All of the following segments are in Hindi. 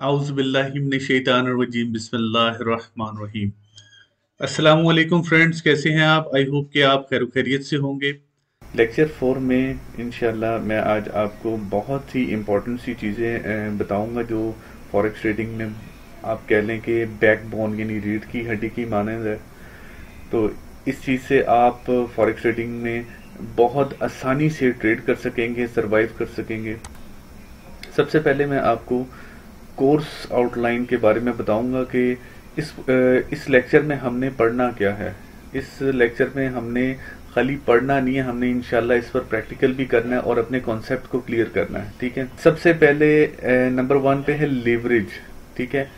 आउज़ुबिल्लाहिमिनश्शैतानिर्रजीम बिस्मिल्लाहिर्रहमानिर्रहीम। अस्सलामु अलैकुम फ्रेंड्स, कैसे हैं आप? आई होप कि आप खैर खैरियत से होंगे। लेक्चर 4 में इंशाल्लाह मैं आज आपको बहुत ही इम्पोर्टेंट सी चीज़ें बताऊंगा जो फॉरेक्स ट्रेडिंग में आप कह लें कि बैकबोन यानी रीढ़ की हड्डी की मानंद है। तो इस चीज़ से आप फॉरेक्स ट्रेडिंग में बहुत आसानी से ट्रेड कर सकेंगे, सरवाइव कर सकेंगे। सबसे पहले मैं आपको कोर्स आउटलाइन के बारे में बताऊंगा कि इस लेक्चर में हमने पढ़ना क्या है। इस लेक्चर में हमने खाली पढ़ना नहीं है, हमने इंशाल्लाह इस पर प्रैक्टिकल भी करना है और अपने कॉन्सेप्ट को क्लियर करना है। ठीक है, सबसे पहले नंबर 1 पे है लीवरेज। ठीक है,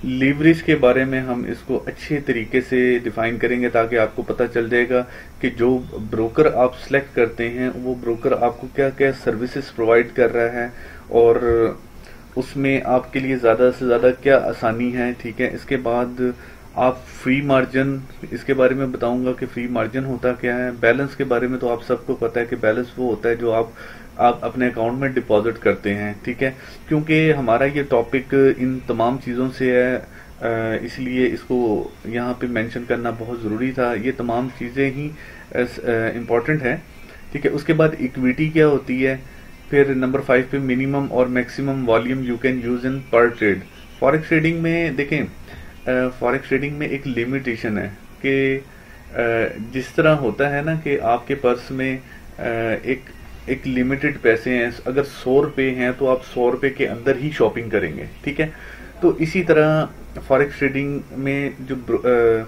लीवरेज के बारे में हम इसको अच्छे तरीके से डिफाइन करेंगे ताकि आपको पता चल जाएगा कि जो ब्रोकर आप सिलेक्ट करते हैं वो ब्रोकर आपको क्या क्या सर्विसेज प्रोवाइड कर रहा है और उसमें आपके लिए ज़्यादा से ज़्यादा क्या आसानी है। ठीक है, इसके बाद आप फ्री मार्जिन, इसके बारे में बताऊंगा कि फ्री मार्जिन होता क्या है। बैलेंस के बारे में तो आप सबको पता है कि बैलेंस वो होता है जो आप अपने अकाउंट में डिपॉजिट करते हैं। ठीक है, क्योंकि हमारा ये टॉपिक इन तमाम चीज़ों से है, इसलिए इसको यहाँ पे मेंशन करना बहुत ज़रूरी था। ये तमाम चीज़ें ही इम्पोर्टेंट हैं। ठीक है, उसके बाद इक्विटी क्या होती है। फिर नंबर 5 पे मिनिमम और maximum volume you can use in पर ट्रेड। फॉरेक्स ट्रेडिंग में देखें, फॉरेक्स ट्रेडिंग में एक लिमिटेशन है कि जिस तरह होता है ना कि आपके पर्स में एक लिमिटेड पैसे हैं। अगर 100 रुपये हैं तो आप 100 रुपये के अंदर ही शॉपिंग करेंगे। ठीक है, तो इसी तरह फॉरेक्स ट्रेडिंग में जो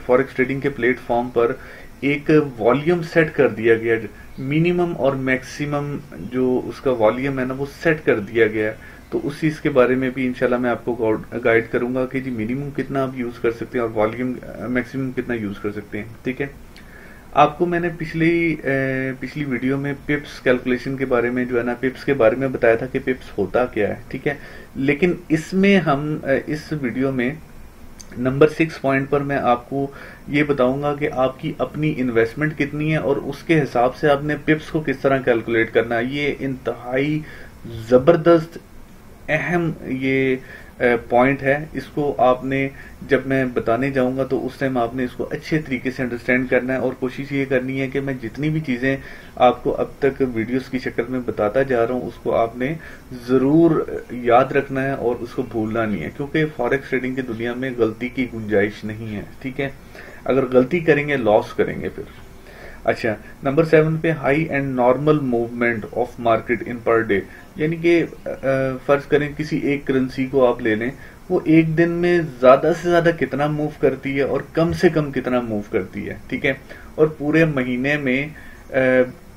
फॉरेक्स ट्रेडिंग के प्लेटफॉर्म पर एक वॉल्यूम सेट कर दिया गया, मिनिमम और मैक्सिमम जो उसका वॉल्यूम है ना वो सेट कर दिया गया। तो उस चीज के बारे में भी इंशाल्लाह मैं आपको गाइड करूंगा कि जी मिनिमम कितना आप यूज कर सकते हैं और वॉल्यूम मैक्सिमम कितना यूज कर सकते हैं। ठीक है, आपको मैंने पिछली वीडियो में पिप्स कैलकुलेशन के बारे में जो है ना पिप्स के बारे में बताया था कि पिप्स होता क्या है। ठीक है, लेकिन इसमें हम इस वीडियो में नंबर 6 पॉइंट पर मैं आपको ये बताऊंगा कि आपकी अपनी इन्वेस्टमेंट कितनी है और उसके हिसाब से आपने पिप्स को किस तरह कैलकुलेट करना है। ये इंतहाई जबरदस्त अहम ये पॉइंट है। इसको आपने जब मैं बताने जाऊंगा तो उस टाइम आपने इसको अच्छे तरीके से अंडरस्टैंड करना है और कोशिश ये करनी है कि मैं जितनी भी चीजें आपको अब तक वीडियोस की शक्ल में बताता जा रहा हूं उसको आपने जरूर याद रखना है और उसको भूलना नहीं है, क्योंकि फॉरेक्स ट्रेडिंग की दुनिया में गलती की गुंजाइश नहीं है। ठीक है, अगर गलती करेंगे लॉस करेंगे फिर। अच्छा, नंबर 7 पे high and normal movement of market in per day, यानी कि फर्ज करें किसी एक करेंसी को आप ले लें, वो एक दिन में ज्यादा से ज्यादा कितना मूव करती है और कम से कम कितना मूव करती है। ठीक है, और पूरे महीने में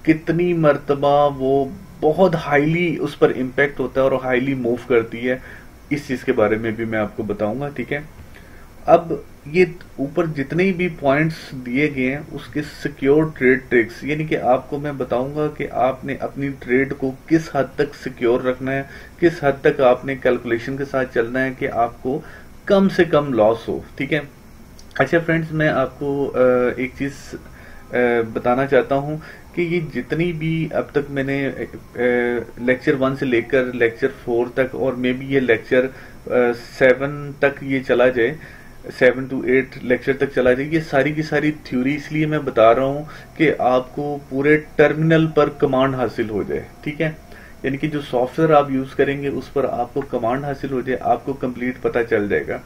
कितनी मर्तबा वो बहुत हाईली उस पर इम्पैक्ट होता है और हाईली मूव करती है। इस चीज के बारे में भी मैं आपको बताऊंगा। ठीक है, अब ये ऊपर जितने भी पॉइंट्स दिए गए हैं उसके सिक्योर ट्रेड ट्रिक्स, यानी कि आपको मैं बताऊंगा कि आपने अपनी ट्रेड को किस हद तक सिक्योर रखना है, किस हद तक आपने कैलकुलेशन के साथ चलना है कि आपको कम से कम लॉस हो। ठीक है, अच्छा फ्रेंड्स, मैं आपको एक चीज बताना चाहता हूं कि ये जितनी भी अब तक मैंने लेक्चर 1 से लेकर लेक्चर 4 तक और मे बी ये लेक्चर 7 तक ये चला जाए, 7 to 8 लेक्चर तक चला जाए, ये सारी की सारी थ्योरी इसलिए मैं बता रहा हूं कि आपको पूरे टर्मिनल पर कमांड हासिल हो जाए। ठीक है, यानी कि जो सॉफ्टवेयर आप यूज करेंगे उस पर आपको कमांड हासिल हो जाए, आपको कंप्लीट पता चल जाएगा।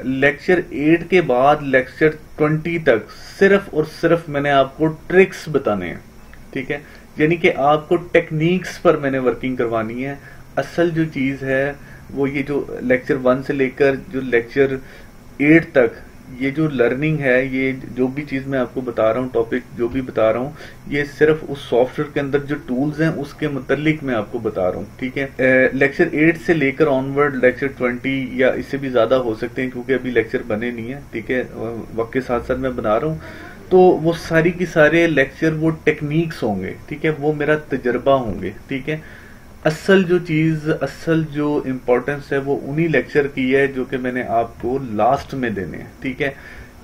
लेक्चर 8 के बाद लेक्चर 20 तक सिर्फ और सिर्फ मैंने आपको ट्रिक्स बताने हैं। ठीक है, यानी कि आपको टेक्निक्स पर मैंने वर्किंग करवानी है। असल जो चीज है वो ये जो लेक्चर 1 से लेकर जो लेक्चर 8 तक ये जो लर्निंग है, ये जो भी चीज मैं आपको बता रहा हूँ, टॉपिक जो भी बता रहा हूँ, ये सिर्फ उस सॉफ्टवेयर के अंदर जो टूल्स हैं उसके मुतालिक मैं आपको बता रहा हूँ। ठीक है, लेक्चर 8 से लेकर ऑनवर्ड लेक्चर 20 या इससे भी ज्यादा हो सकते हैं क्योंकि अभी लेक्चर बने नहीं है। ठीक है, वक्त के साथ साथ मैं बना रहा हूँ, तो वो सारी की सारे लेक्चर वो टेक्निक्स होंगे। ठीक है, वो मेरा तजर्बा होंगे। ठीक है, असल जो चीज, असल जो इम्पोर्टेंस है वो उन्हीं लेक्चर की है जो कि मैंने आपको लास्ट में देने हैं। ठीक है,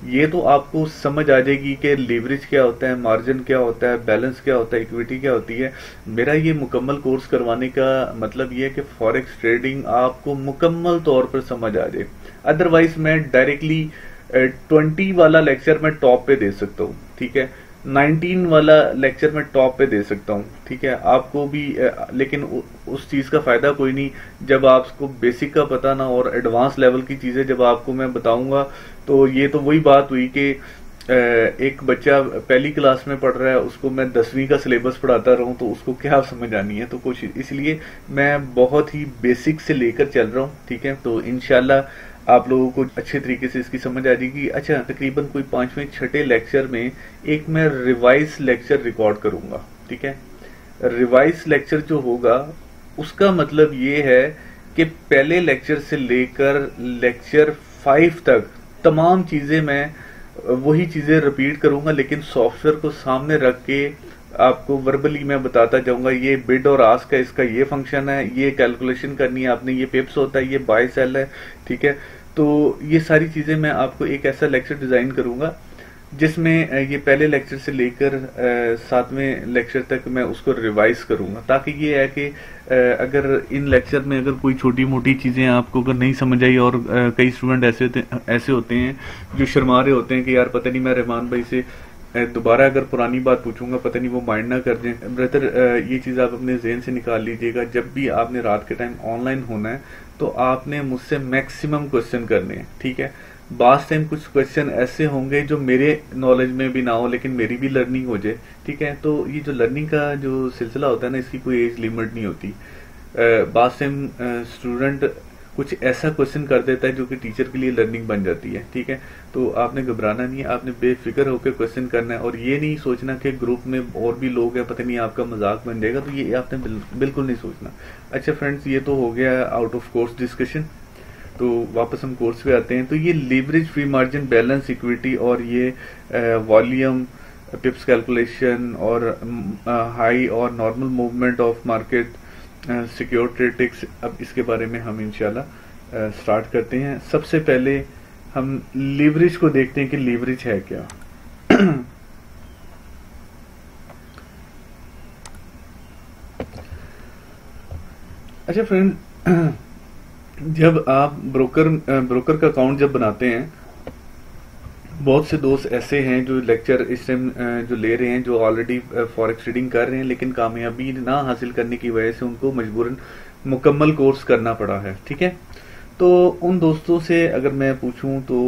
ये तो आपको समझ आ जाएगी कि लीवरेज क्या होता है, मार्जिन क्या होता है, बैलेंस क्या होता है, इक्विटी क्या होती है। मेरा ये मुकम्मल कोर्स करवाने का मतलब ये है कि फॉरेक्स ट्रेडिंग आपको मुकम्मल तौर पर समझ आ जाए। अदरवाइज मैं डायरेक्टली 20 वाला लेक्चर मैं टॉप पे दे सकता हूँ, ठीक है, 19 वाला लेक्चर मैं टॉप पे दे सकता हूँ, ठीक है, आपको भी लेकिन उस चीज का फायदा कोई नहीं जब आपको बेसिक का पता ना और एडवांस लेवल की चीजें जब आपको मैं बताऊंगा। तो ये तो वही बात हुई कि एक बच्चा पहली क्लास में पढ़ रहा है, उसको मैं 10वीं का सिलेबस पढ़ाता रहूं तो उसको क्या समझ आनी है। तो कुछ इसलिए मैं बहुत ही बेसिक से लेकर चल रहा हूं, ठीक है। तो इंशाल्लाह आप लोगों को अच्छे तरीके से इसकी समझ आ जाएगी। अच्छा, तकरीबन कोई 5वें 6ठे लेक्चर में एक मैं रिवाइज लेक्चर रिकॉर्ड करूंगा, ठीक है। रिवाइज लेक्चर जो होगा उसका मतलब ये है कि पहले लेक्चर से लेकर लेक्चर 5 तक तमाम चीजें मैं वही चीजें रिपीट करूंगा, लेकिन सॉफ्टवेयर को सामने रख के आपको वर्बली मैं बताता जाऊंगा। ये बिड और आस्क है, इसका ये फंक्शन है, ये कैलकुलेशन करनी है आपने, ये पिप्स होता है, ये बाय सेल है, ठीक है। तो ये सारी चीजें मैं आपको एक ऐसा लेक्चर डिजाइन करूंगा जिसमें ये पहले लेक्चर से लेकर 7वें लेक्चर तक मैं उसको रिवाइज करूंगा, ताकि ये है कि अगर इन लेक्चर में अगर कोई छोटी मोटी चीजें आपको अगर नहीं समझ आई, और कई स्टूडेंट ऐसे होते हैं जो शर्मा रहे होते हैं कि यार पता नहीं मैं रहमान भाई से दोबारा अगर पुरानी बात पूछूंगा पता नहीं वो माइंड ना कर जाए। ब्रदर, ये चीज आप अपने जहन से निकाल लीजिएगा, जब भी आपने रात के टाइम ऑनलाइन होना है तो आपने मुझसे मैक्सिमम क्वेश्चन करने हैं, ठीक है। बास टाइम कुछ क्वेश्चन ऐसे होंगे जो मेरे नॉलेज में भी ना हो लेकिन मेरी भी लर्निंग हो जाए, ठीक है। तो ये जो लर्निंग का जो सिलसिला होता है ना, इसकी कोई एज लिमिट नहीं होती। बास टाइम स्टूडेंट कुछ ऐसा क्वेश्चन कर देता है जो कि टीचर के लिए लर्निंग बन जाती है, ठीक है। तो आपने घबराना नहीं है, आपने बेफिक्र होकर क्वेश्चन करना है, और ये नहीं सोचना कि ग्रुप में और भी लोग हैं, पता नहीं आपका मजाक बन जाएगा, तो ये आपने बिल्कुल नहीं सोचना। अच्छा फ्रेंड्स, ये तो हो गया आउट ऑफ कोर्स डिस्कशन। तो वापस हम कोर्स पे आते हैं। तो ये leverage, free margin, balance, equity और ये वॉल्यूम, पिप्स कैलकुलेशन और हाई और normal movement of market, secure tradix, अब इसके बारे में हम इंशाल्लाह स्टार्ट करते हैं। सबसे पहले हम लीवरेज को देखते हैं कि लीवरेज है क्या। अच्छा फ्रेंड, जब आप ब्रोकर का अकाउंट जब बनाते हैं, बहुत से दोस्त ऐसे हैं जो लेक्चर इस टाइम जो ले रहे हैं, जो ऑलरेडी फॉरेक्स ट्रेडिंग कर रहे हैं, लेकिन कामयाबी ना हासिल करने की वजह से उनको मजबूरन मुकम्मल कोर्स करना पड़ा है, ठीक है। तो उन दोस्तों से अगर मैं पूछूं तो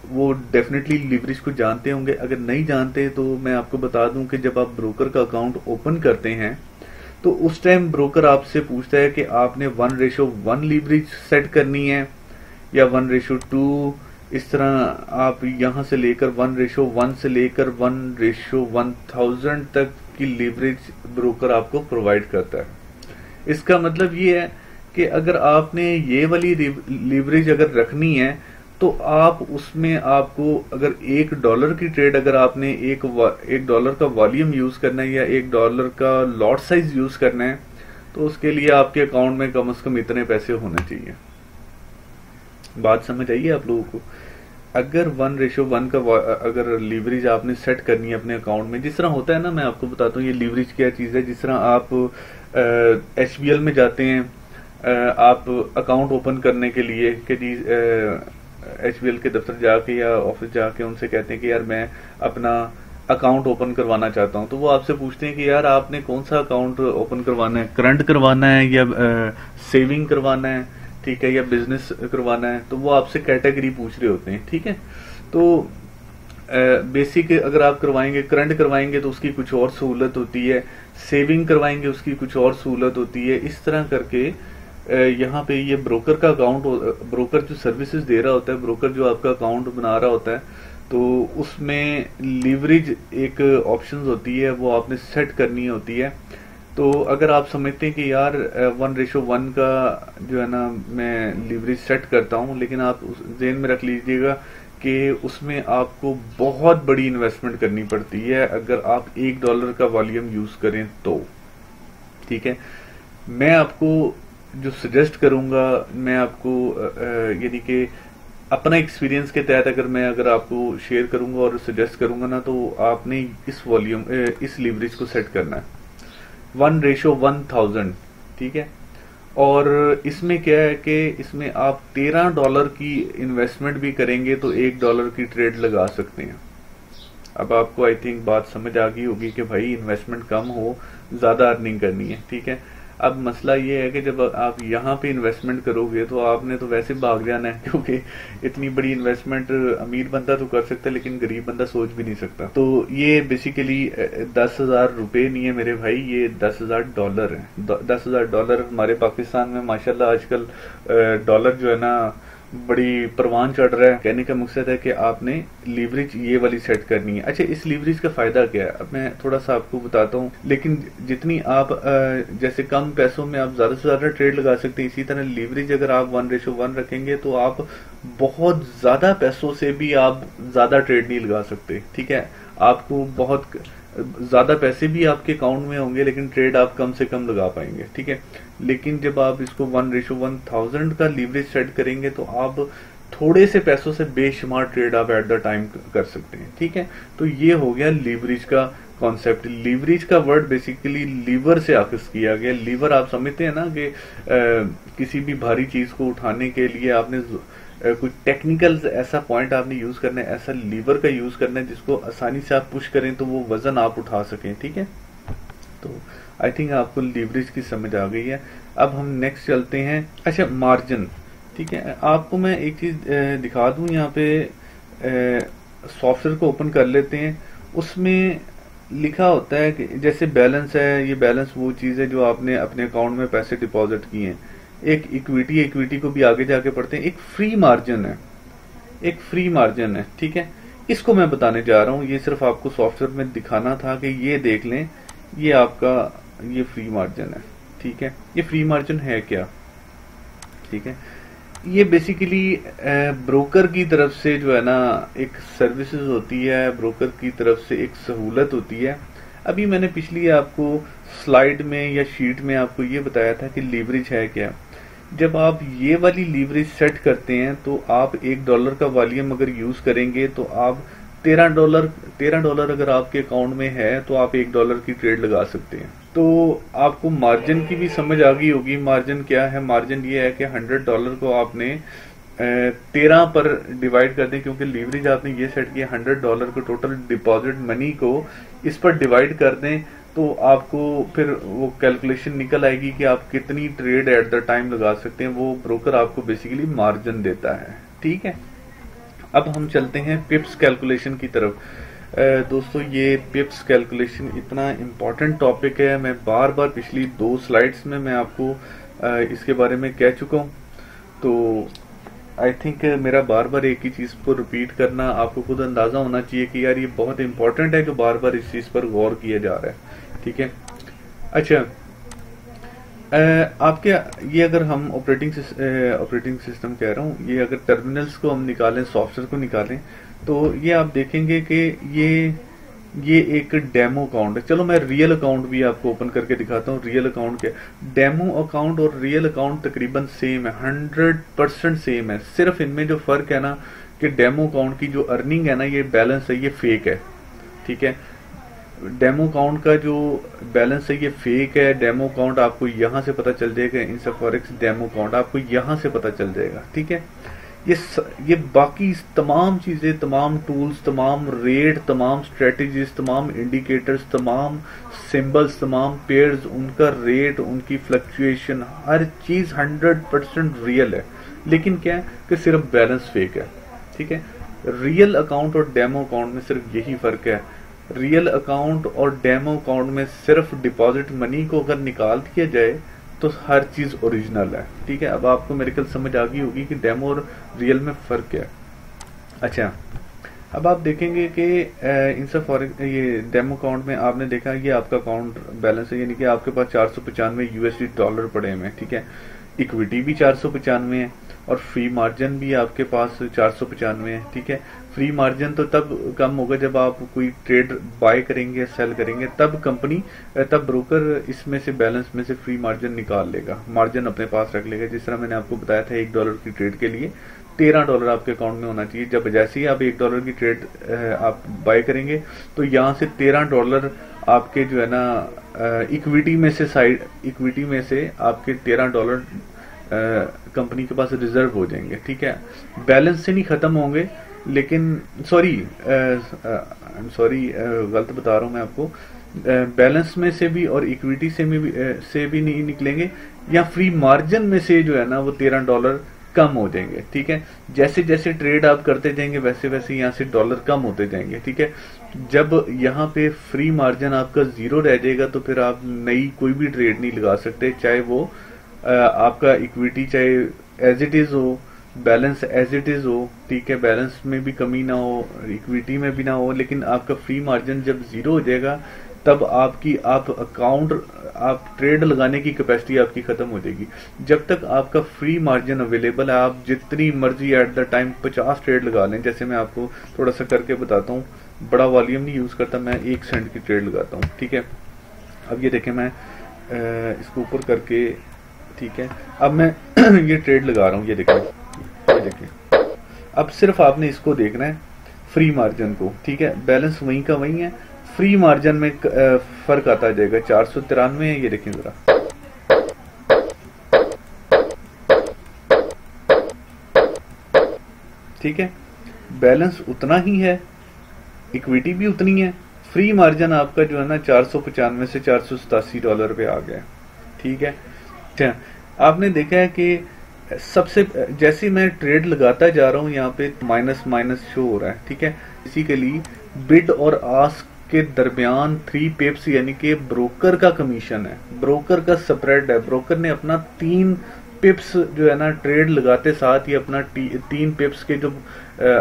वो डेफिनेटली लीवरेज को जानते होंगे। अगर नहीं जानते तो मैं आपको बता दूं कि जब आप ब्रोकर का अकाउंट ओपन करते हैं तो उस टाइम ब्रोकर आपसे पूछता है कि आपने 1:1 लीवरेज सेट करनी है या 1:2, इस तरह आप यहां से लेकर 1:1 से लेकर 1:1000 तक की लीवरेज ब्रोकर आपको प्रोवाइड करता है। इसका मतलब ये है कि अगर आपने ये वाली लीवरेज अगर रखनी है तो आप उसमें आपको अगर $1 की ट्रेड, अगर आपने $1 का वॉल्यूम यूज करना है या $1 का लॉट साइज यूज करना है, तो उसके लिए आपके अकाउंट में कम से कम इतने पैसे होने चाहिए। बात समझ आइए आप लोगों को। अगर 1:1 का अगर लीवरेज आपने सेट करनी है अपने अकाउंट में, जिस तरह होता है ना, मैं आपको बताता हूँ ये लीवरेज क्या चीज है। जिस तरह आप HBL में जाते हैं, आप अकाउंट ओपन करने के लिए कि जी HBL के दफ्तर जाके या ऑफिस जाके उनसे कहते हैं कि यार मैं अपना अकाउंट ओपन करवाना चाहता हूं, तो वो आपसे पूछते हैं कि यार आपने कौन सा अकाउंट ओपन करवाना है, करंट करवाना है या सेविंग करवाना है, ठीक है, या बिजनेस करवाना है। तो वो आपसे कैटेगरी पूछ रहे होते हैं, ठीक है। तो बेसिक अगर आप करवाएंगे, करंट करवाएंगे तो उसकी कुछ और सहूलत होती है, सेविंग करवाएंगे उसकी कुछ और सहूलत होती है। इस तरह करके यहाँ पे ये ब्रोकर का अकाउंट, ब्रोकर जो सर्विसेज दे रहा होता है, ब्रोकर जो आपका अकाउंट बना रहा होता है, तो उसमें लीवरेज एक ऑप्शन होती है, वो आपने सेट करनी होती है। तो अगर आप समझते हैं कि यार 1:1 का जो है ना मैं लीवरेज सेट करता हूँ, लेकिन आप ज़हन में रख लीजिएगा कि उसमें आपको बहुत बड़ी इन्वेस्टमेंट करनी पड़ती है अगर आप $1 का वॉल्यूम यूज करें तो, ठीक है। मैं आपको जो सजेस्ट करूंगा, मैं आपको यानी कि अपना एक्सपीरियंस के तहत अगर आपको शेयर करूंगा और सजेस्ट करूंगा ना, तो आपने इस वॉल्यूम इस लीवरेज को सेट करना है 1:1000। ठीक है। और इसमें क्या है कि इसमें आप $13 की इन्वेस्टमेंट भी करेंगे तो $1 की ट्रेड लगा सकते हैं। अब आपको आई थिंक बात समझ आ गई होगी कि भाई इन्वेस्टमेंट कम हो, ज्यादा अर्निंग करनी है। ठीक है। अब मसला ये है कि जब आप यहाँ पे इन्वेस्टमेंट करोगे तो आपने तो वैसे भाग जाना है, क्योंकि इतनी बड़ी इन्वेस्टमेंट अमीर बंदा तो कर सकता है लेकिन गरीब बंदा सोच भी नहीं सकता। तो ये बेसिकली 10,000 रुपए नहीं है मेरे भाई, ये $10,000 है। $10,000 हमारे पाकिस्तान में माशाल्लाह आजकल डॉलर जो है ना बड़ी परवान चढ़ रहा है। कहने का मकसद है कि आपने लीवरेज ये वाली सेट करनी है। अच्छा, इस लीवरेज का फायदा क्या है अब मैं थोड़ा सा आपको बताता हूँ। लेकिन जितनी आप जैसे कम पैसों में आप ज्यादा से ज्यादा ट्रेड लगा सकते हैं, इसी तरह लीवरेज अगर आप 1:1 रखेंगे तो आप बहुत ज्यादा पैसों से भी आप ज्यादा ट्रेड नहीं लगा सकते। ठीक है। आपको बहुत ज्यादा पैसे भी आपके अकाउंट में होंगे लेकिन ट्रेड आप कम से कम लगा पाएंगे। ठीक है। लेकिन जब आप इसको 1:1000 का लीवरेज सेट करेंगे तो आप थोड़े से पैसों से बेशुमार ट्रेड आप एट द टाइम कर सकते हैं। ठीक है। तो ये हो गया लीवरेज का कॉन्सेप्ट। लीवरेज का वर्ड बेसिकली लीवर से आखिज किया गया। लीवर आप समझते हैं ना कि किसी भी भारी चीज को उठाने के लिए आपने कोई टेक्निकल ऐसा पॉइंट आपने यूज करना है, ऐसा लीवर का यूज करना है जिसको आसानी से आप पुश करें तो वो वजन आप उठा सकें। ठीक है। तो आई थिंक आपको लीवरेज की समझ आ गई है। अब हम नेक्स्ट चलते हैं। अच्छा, मार्जिन। ठीक है। आपको मैं एक चीज दिखा दूं, यहाँ पे सॉफ्टवेयर को ओपन कर लेते हैं। उसमें लिखा होता है कि जैसे बैलेंस है, ये बैलेंस वो चीज है जो आपने अपने अकाउंट में पैसे डिपॉजिट किए हैं। एक इक्विटी को भी आगे जाके पढ़ते हैं। एक फ्री मार्जिन है, एक फ्री मार्जिन है। ठीक है। इसको मैं बताने जा रहा हूं, ये सिर्फ आपको सॉफ्टवेयर में दिखाना था कि ये देख लें, ये आपका ये फ्री मार्जिन है। ठीक है। ये फ्री मार्जिन है क्या? ठीक है। ये बेसिकली ब्रोकर की तरफ से जो है ना एक सर्विसेज होती है, ब्रोकर की तरफ से एक सहूलत होती है। अभी मैंने पिछली आपको स्लाइड में या शीट में आपको ये बताया था कि लीवरेज है क्या। जब आप ये वाली लीवरेज सेट करते हैं तो आप $1 का वॉल्यूम अगर यूज करेंगे तो आप $13 अगर आपके अकाउंट में है तो आप $1 की ट्रेड लगा सकते हैं। तो आपको मार्जिन की भी समझ आ गई होगी। मार्जिन क्या है? मार्जिन ये है कि $100 को आपने 13 पर डिवाइड कर दें, क्योंकि लीवरेज आपने ये सेट किया $100 को टोटल डिपॉजिट मनी को इस पर डिवाइड कर दें तो आपको फिर वो कैलकुलेशन निकल आएगी कि आप कितनी ट्रेड एट द टाइम लगा सकते हैं। वो ब्रोकर आपको बेसिकली मार्जिन देता है। ठीक है। अब हम चलते हैं पिप्स कैलकुलेशन की तरफ। दोस्तों, ये पिप्स कैलकुलेशन इतना इम्पोर्टेंट टॉपिक है। मैं बार बार पिछली 2 स्लाइड्स में मैं आपको इसके बारे में कह चुका हूँ। तो आई थिंक मेरा बार बार एक ही चीज को रिपीट करना आपको खुद अंदाजा होना चाहिए कि यार ये बहुत इंपॉर्टेंट है जो बार बार इस चीज पर गौर किया जा रहा है। ठीक है। अच्छा, आपके ये अगर हम ऑपरेटिंग सिस्टम कह रहा हूँ, ये अगर टर्मिनल्स को हम निकालें, सॉफ्टवेयर को निकालें, तो ये आप देखेंगे कि ये एक डेमो अकाउंट है। चलो मैं रियल अकाउंट भी आपको ओपन करके दिखाता हूँ। रियल अकाउंट क्या, डेमो अकाउंट और रियल अकाउंट तकरीबन सेम है, 100% सेम है। सिर्फ इनमें जो फर्क है ना कि डेमो अकाउंट की जो अर्निंग है ना, ये बैलेंस है, ये फेक है। ठीक है। डेमो अकाउंट का जो बैलेंस है ये फेक है। डेमो अकाउंट आपको यहां से पता चल जाएगा, इनसेफॉरेक्स डेमो अकाउंट आपको यहां से पता चल जाएगा। ठीक है। ये बाकी तमाम चीजें, तमाम टूल्स, तमाम रेट, तमाम स्ट्रेटजीज, तमाम इंडिकेटर्स, तमाम सिंबल्स, तमाम पेयर्स, उनका रेट, उनकी फ्लक्चुएशन, हर चीज 100% रियल है। लेकिन क्या है कि सिर्फ बैलेंस फेक है। ठीक है। रियल अकाउंट और डेमो अकाउंट में सिर्फ यही फर्क है। रियल अकाउंट और डेमो अकाउंट में सिर्फ डिपॉजिट मनी को अगर निकाल दिया जाए तो हर चीज ओरिजिनल है। ठीक है। अब आपको मेरे ख्याल समझ आ गई होगी कि डेमो और रियल में फर्क क्या है। अच्छा, अब आप देखेंगे कि ये डेमो अकाउंट में आपने देखा ये आपका अकाउंट बैलेंस है, यानी कि आपके पास $495 पड़े हुए हैं। ठीक है। इक्विटी भी 495 है और फ्री मार्जिन भी आपके पास 495 है। ठीक है। फ्री मार्जिन तो तब कम होगा जब आप कोई ट्रेड बाय करेंगे, सेल करेंगे, तब ब्रोकर इसमें से बैलेंस में से फ्री मार्जिन निकाल लेगा, मार्जिन अपने पास रख लेगा। जिस तरह मैंने आपको बताया था $1 की ट्रेड के लिए $13 आपके अकाउंट में होना चाहिए। जब जैसे ही आप $1 की ट्रेड आप बाय करेंगे तो यहाँ से $13 आपके जो है ना इक्विटी में से आपके $13 कंपनी के पास रिजर्व हो जाएंगे। ठीक है, बैलेंस से नहीं खत्म होंगे, लेकिन सॉरी गलत बता रहा हूं मैं आपको, बैलेंस में से भी और इक्विटी से भी नहीं निकलेंगे, या फ्री मार्जिन में से जो है ना वो $13 कम हो जाएंगे। ठीक है, जैसे जैसे ट्रेड आप करते जाएंगे वैसे वैसे यहाँ से डॉलर कम होते जाएंगे। ठीक है, जब यहाँ पे फ्री मार्जिन आपका 0 रह जाएगा तो फिर आप नई कोई भी ट्रेड नहीं लगा सकते, चाहे वो आपका इक्विटी चाहे एज इट इज हो, बैलेंस एज इट इज हो। ठीक है, बैलेंस में भी कमी ना हो, इक्विटी में भी ना हो, लेकिन आपका फ्री मार्जिन जब 0 हो जाएगा तब आप ट्रेड लगाने की कैपेसिटी आपकी खत्म हो जाएगी। जब तक आपका फ्री मार्जिन अवेलेबल है आप जितनी मर्जी एट द टाइम 50 ट्रेड लगा लें। जैसे मैं आपको थोड़ा सा करके बताता हूँ, बड़ा वॉल्यूम नहीं यूज करता, मैं 1 सेंट की ट्रेड लगाता हूँ। ठीक है, अब ये देखें मैं इसको ऊपर करके, ठीक है, अब मैं ये ट्रेड लगा रहा हूँ, ये देखिए अब सिर्फ आपने इसको देखना है फ्री मार्जिन को। ठीक है, बैलेंस वहीं का वहीं है, फ्री मार्जिन में फर्क आता जाएगा। 493 है, ये देखें जरा, ठीक है, बैलेंस उतना ही है, इक्विटी भी उतनी है, फ्री मार्जिन आपका जो है ना 495 से $487 पे आ गया। ठीक है, अच्छा आपने देखा है कि सबसे जैसे मैं ट्रेड लगाता जा रहा हूं यहाँ पे माइनस माइनस शो हो रहा है। ठीक है, बेसिकली बिड और आस्क के दरमियान 3 पिप्स यानी कि ब्रोकर का कमीशन है, ब्रोकर का स्प्रेड है। ब्रोकर ने अपना 3 पिप्स जो है ना ट्रेड लगाते साथ ही अपना 3 पिप्स के जो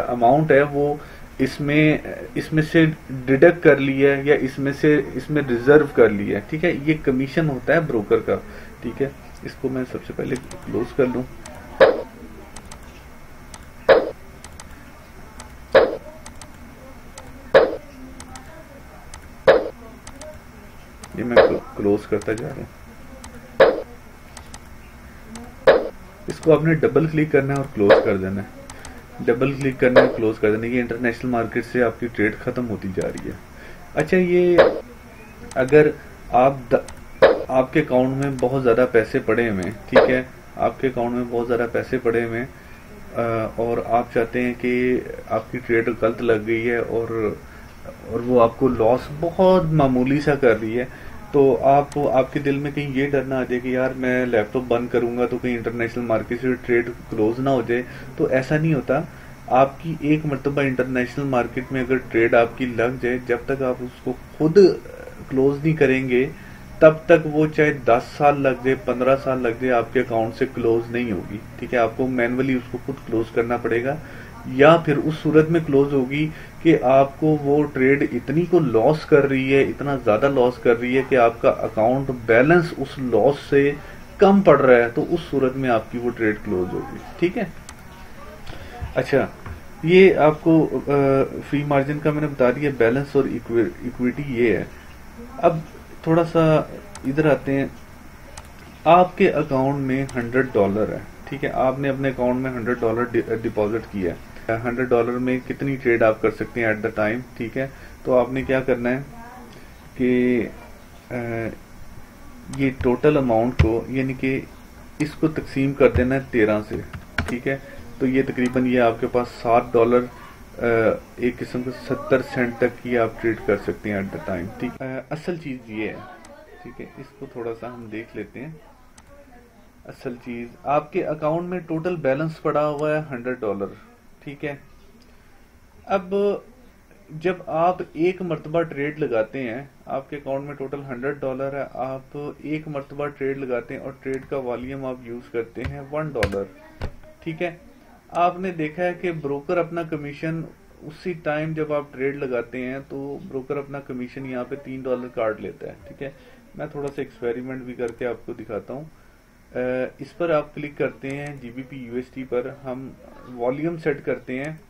अमाउंट है वो इसमें से डिडक्ट कर लिया है, या इसमें रिजर्व कर लिया है। ठीक है, ये कमीशन होता है ब्रोकर का। ठीक है, इसको मैं सबसे पहले क्लोज कर लूं। ये मैं क्लोज करता जा रहा हूं। इसको आपने डबल क्लिक करना है और क्लोज कर देना है, डबल क्लिक करना है क्लोज कर देना है। ये इंटरनेशनल मार्केट से आपकी ट्रेड खत्म होती जा रही है। अच्छा, ये अगर आपके अकाउंट में बहुत ज़्यादा पैसे पड़े हुए हैं, ठीक है, आपके अकाउंट में बहुत ज़्यादा पैसे पड़े हुए हैं और आप चाहते हैं कि आपकी ट्रेड गलत लग गई है और वो आपको लॉस बहुत मामूली सा कर रही है, तो आपके दिल में कहीं ये डर ना आ जाए कि यार मैं लैपटॉप बंद करूंगा तो कहीं इंटरनेशनल मार्केट से ट्रेड क्लोज ना हो जाए। तो ऐसा नहीं होता, आपकी एक मरतबा इंटरनेशनल मार्केट में अगर ट्रेड आपकी लग जाए, जब तक आप उसको खुद क्लोज नहीं करेंगे तब तक वो चाहे 10 साल लग जाए, 15 साल लग जाए, आपके अकाउंट से क्लोज नहीं होगी। ठीक है, आपको मैनुअली उसको खुद क्लोज करना पड़ेगा, या फिर उस सूरत में क्लोज होगी कि आपको वो ट्रेड इतनी को लॉस कर रही है, इतना ज्यादा लॉस कर रही है कि आपका अकाउंट बैलेंस उस लॉस से कम पड़ रहा है, तो उस सूरत में आपकी वो ट्रेड क्लोज होगी। ठीक है, अच्छा, ये आपको फ्री मार्जिन का मैंने बता दिया, बैलेंस और इक्विटी ये है। अब थोड़ा सा इधर आते हैं, आपके अकाउंट में $100 है। ठीक है, आपने अपने अकाउंट में $100 डिपॉजिट किया है। $100 में कितनी ट्रेड आप कर सकते हैं एट द टाइम। ठीक है, तो आपने क्या करना है कि ये टोटल अमाउंट को यानी कि इसको तकसीम कर देना है 13 से। ठीक है, तो ये तकरीबन ये आपके पास $7 एक किस्म का 70 सेंट तक की आप ट्रेड कर सकते हैं एट द टाइम। ठीक, असल चीज ये है। ठीक है, इसको थोड़ा सा हम देख लेते हैं। असल चीज, आपके अकाउंट में टोटल बैलेंस पड़ा हुआ है $100। ठीक है, अब जब आप एक मरतबा ट्रेड लगाते हैं, आपके अकाउंट में टोटल $100 है, आप एक मरतबा ट्रेड लगाते हैं और ट्रेड का वॉल्यूम आप यूज करते हैं $1। ठीक है, आपने देखा है कि ब्रोकर अपना कमीशन उसी टाइम जब आप ट्रेड लगाते हैं तो ब्रोकर अपना कमीशन यहाँ पे $3 काट लेता है। ठीक है, मैं थोड़ा सा एक्सपेरिमेंट भी करके आपको दिखाता हूँ। इस पर आप क्लिक करते हैं GBP USD पर, हम वॉल्यूम सेट करते हैं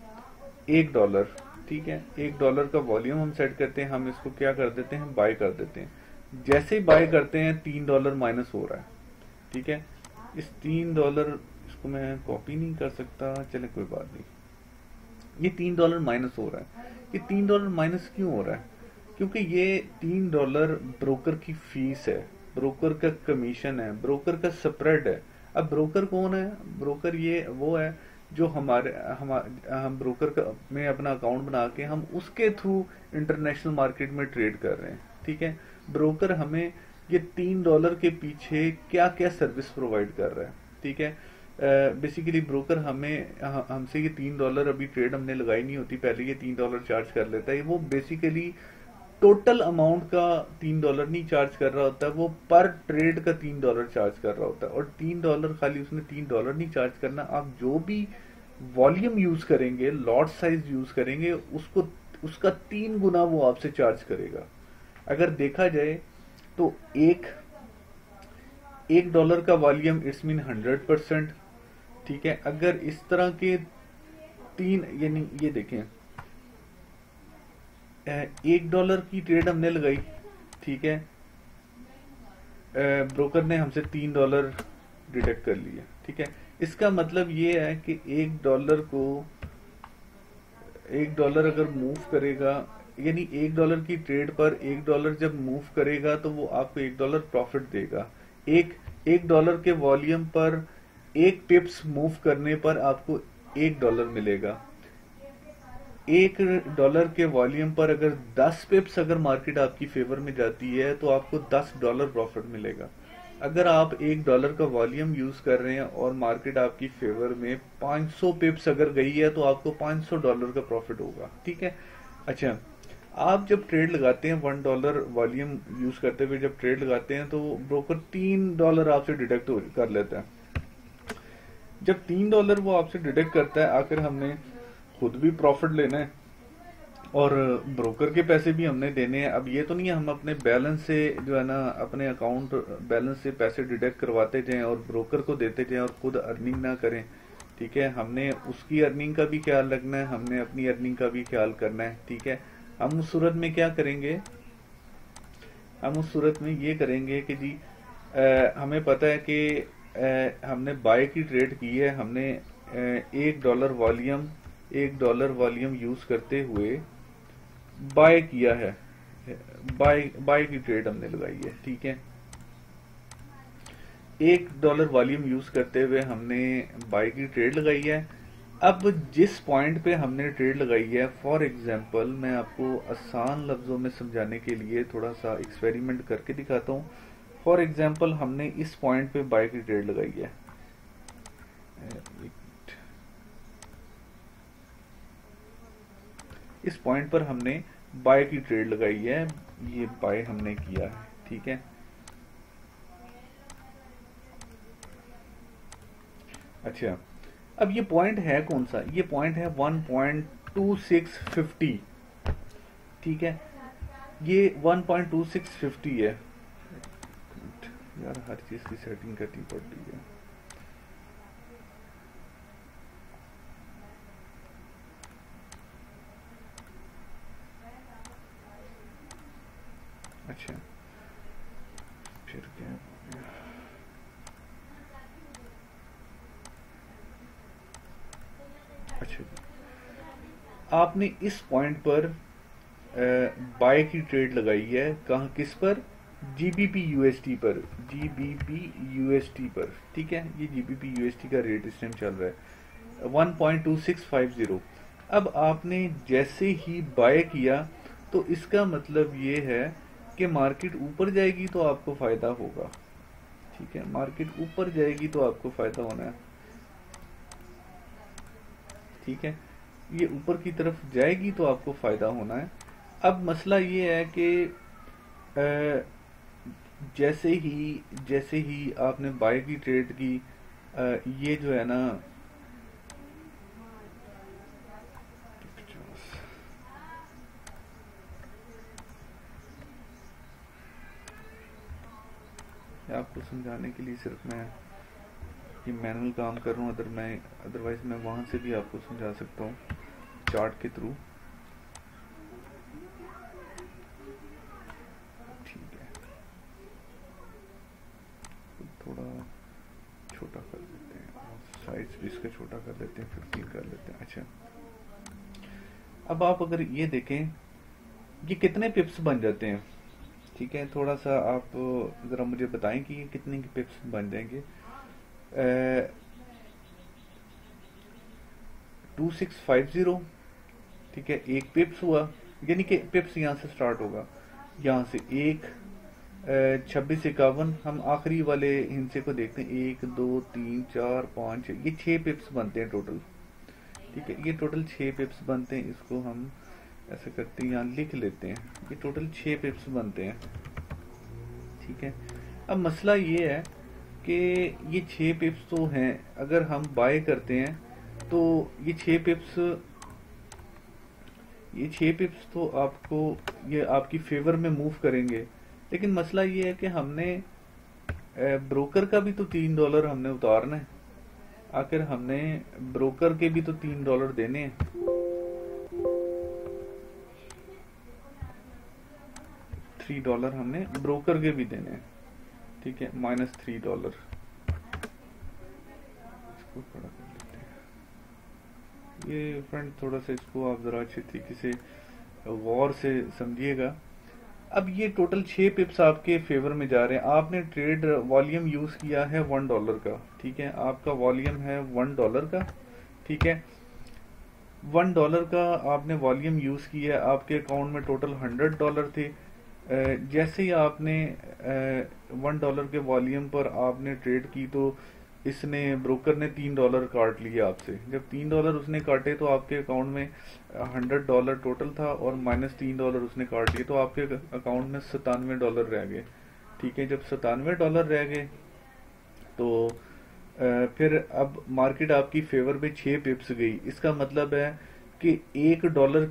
$1। ठीक है, $1 का वॉल्यूम हम सेट करते हैं, हम इसको क्या कर देते हैं, बाय कर देते हैं। जैसे ही बाय करते हैं $3 माइनस हो रहा है। ठीक है, इस $3 इसको मैं कॉपी नहीं कर सकता, चले कोई बात नहीं। ये $3 माइनस हो रहा है। ये $3 माइनस क्यों हो रहा है? क्योंकि ये $3 ब्रोकर की फीस है, ब्रोकर का कमीशन है, ब्रोकर का स्प्रेड है। अब ब्रोकर कौन है? ब्रोकर ये वो है जो हम ब्रोकर का में अपना अकाउंट बना के हम उसके थ्रू इंटरनेशनल मार्केट में ट्रेड कर रहे हैं। ठीक है, ब्रोकर हमें ये $3 के पीछे क्या क्या सर्विस प्रोवाइड कर रहा है। ठीक है, बेसिकली ब्रोकर हमसे ये $3 अभी ट्रेड हमने लगाई नहीं होती, पहले ये $3 चार्ज कर लेता है। वो बेसिकली टोटल अमाउंट का $3 नहीं चार्ज कर रहा होता, वो पर ट्रेड का $3 चार्ज कर रहा होता है। और $3 खाली उसने $3 नहीं चार्ज करना, आप जो भी वॉल्यूम यूज करेंगे, लॉट साइज यूज करेंगे, उसका 3 गुना वो आपसे चार्ज करेगा। अगर देखा जाए तो एक डॉलर का वॉल्यूम इट्स मीन 100%। ठीक है, अगर इस तरह के तीन, यानी ये देखें, $1 की ट्रेड हमने लगाई। ठीक है, ब्रोकर ने हमसे $3 डिडक्ट कर लिया। ठीक है, इसका मतलब ये है कि एक डॉलर अगर मूव करेगा, यानी $1 की ट्रेड पर $1 जब मूव करेगा तो वो आपको $1 प्रॉफिट देगा। एक डॉलर के वॉल्यूम पर 1 पिप्स मूव करने पर आपको $1 मिलेगा। $1 के वॉल्यूम पर अगर 10 पिप्स अगर मार्केट आपकी फेवर में जाती है तो आपको $10 प्रॉफिट मिलेगा। अगर आप $1 का वॉल्यूम यूज कर रहे हैं और मार्केट आपकी फेवर में 500 पिप्स अगर गई है तो आपको $500 का प्रॉफिट होगा। ठीक है, अच्छा, आप जब ट्रेड लगाते हैं $1 वॉल्यूम यूज करते हुए जब ट्रेड लगाते हैं तो ब्रोकर $3 आपसे डिडक्ट कर लेता है। जब $3 वो आपसे डिडक्ट करता है, आकर हमने खुद भी प्रॉफिट लेना है और ब्रोकर के पैसे भी हमने देने हैं। अब ये तो नहीं है हम अपने बैलेंस से जो है ना, अपने अकाउंट बैलेंस से पैसे डिडक्ट करवाते जाएं और ब्रोकर को देते जाएं और खुद अर्निंग ना करें। ठीक है, हमने उसकी अर्निंग का भी ख्याल रखना है, हमने अपनी अर्निंग का भी ख्याल करना है। ठीक है, हम उस सूरत में क्या करेंगे? हम उस सूरत में ये करेंगे कि जी हमें पता है कि हमने बाय की ट्रेड की है, हमने $1 वॉल्यूम यूज करते हुए बाय किया है, बाय की ट्रेड हमने लगाई है। ठीक है, $1 वॉल्यूम यूज करते हुए हमने बाय की ट्रेड लगाई है। अब जिस पॉइंट पे हमने ट्रेड लगाई है, फॉर एग्जांपल मैं आपको आसान लफ्जों में समझाने के लिए थोड़ा सा एक्सपेरिमेंट करके दिखाता हूँ। फॉर एग्जांपल हमने इस पॉइंट पे बाय की ट्रेड लगाई है, इस पॉइंट पर हमने बाय की ट्रेड लगाई है, ये बाय हमने किया है। ठीक है, अच्छा, अब ये पॉइंट है कौन सा? ये पॉइंट है 1.2650। ठीक है, ये 1.2650 है। यार हर चीज की सेटिंग करनी पड़ती है। अच्छा, फिर क्या? अच्छा, आपने इस पॉइंट पर बाय की ट्रेड लगाई है, कहाँ, किस पर? GBP USD पर, GBP USD पर। ठीक है, ये GBP USD का रेट इस टाइम चल रहा है 1.2650। अब आपने जैसे ही बाय किया तो इसका मतलब ये है कि मार्केट ऊपर जाएगी तो आपको फायदा होगा। ठीक है, मार्केट ऊपर जाएगी तो आपको फायदा होना है। ठीक है, ये ऊपर की तरफ जाएगी तो आपको फायदा होना है। अब मसला ये है कि जैसे ही आपने बाय की ट्रेड की, ये जो है ना, आपको समझाने के लिए सिर्फ मैं ये मैनुअल काम कर रहा हूँ, अदरवाइज मैं वहां से भी आपको समझा सकता हूँ चार्ट के थ्रू। ठीक है, थोड़ा छोटा कर देते हैं, साइज इसका छोटा कर लेते हैं, 15 कर लेते हैं। अच्छा, अब आप अगर ये देखें ये कितने पिप्स बन जाते हैं, ठीक है, थोड़ा सा आप ज़रा मुझे बताएं कि ये कितने के पिप्स बन जाएंगे। 2650, ठीक है, एक पिप्स हुआ, यानी कि पिप्स यहाँ से स्टार्ट होगा, यहाँ से एक 2651, हम आखिरी वाले हिस्से को देखते हैं, 1 2 3 4 5 6, ये 6 पिप्स बनते हैं टोटल, ठीक है, ये टोटल 6 पिप्स बनते हैं। इसको हम ऐसे करते हैं, यहाँ लिख लेते हैं, ये टोटल 6 पिप्स बनते हैं, ठीक है। अब मसला ये है कि ये 6 पिप्स तो हैं, अगर हम बाय करते हैं तो ये 6 पिप्स तो आपको ये आपकी फेवर में मूव करेंगे, लेकिन मसला ये है कि हमने ब्रोकर का भी तो $3 हमने उतारना है, आखिर हमने ब्रोकर के भी तो $3 देने हैं, $3 हमने ब्रोकर के भी देने हैं, ठीक है, -$3। इसको बड़ा कर लेते हैं, ये फ्रेंड थोड़ा सा इसको आप जरा अच्छे तरीके से गौर से समझिएगा। अब ये टोटल 6 पिप्स आपके फेवर में जा रहे हैं, आपने ट्रेड वॉल्यूम यूज किया है $1 का, ठीक है, आपका वॉल्यूम है $1 का, ठीक है, $1 का आपने वॉल्यूम यूज किया, आपके अकाउंट में टोटल $100 थे। जैसे ही आपने $1 के वॉल्यूम पर आपने ट्रेड की तो इसने ब्रोकर ने $3 काट लिया आपसे। जब $3 उसने काटे तो आपके अकाउंट में $100 टोटल था और -$3 उसने काट लिए, तो आपके अकाउंट में $97 रह गए, ठीक है। जब $97 रह गए तो फिर अब मार्केट आपकी फेवर में 6 पिप्स गई। इसका मतलब है कि $1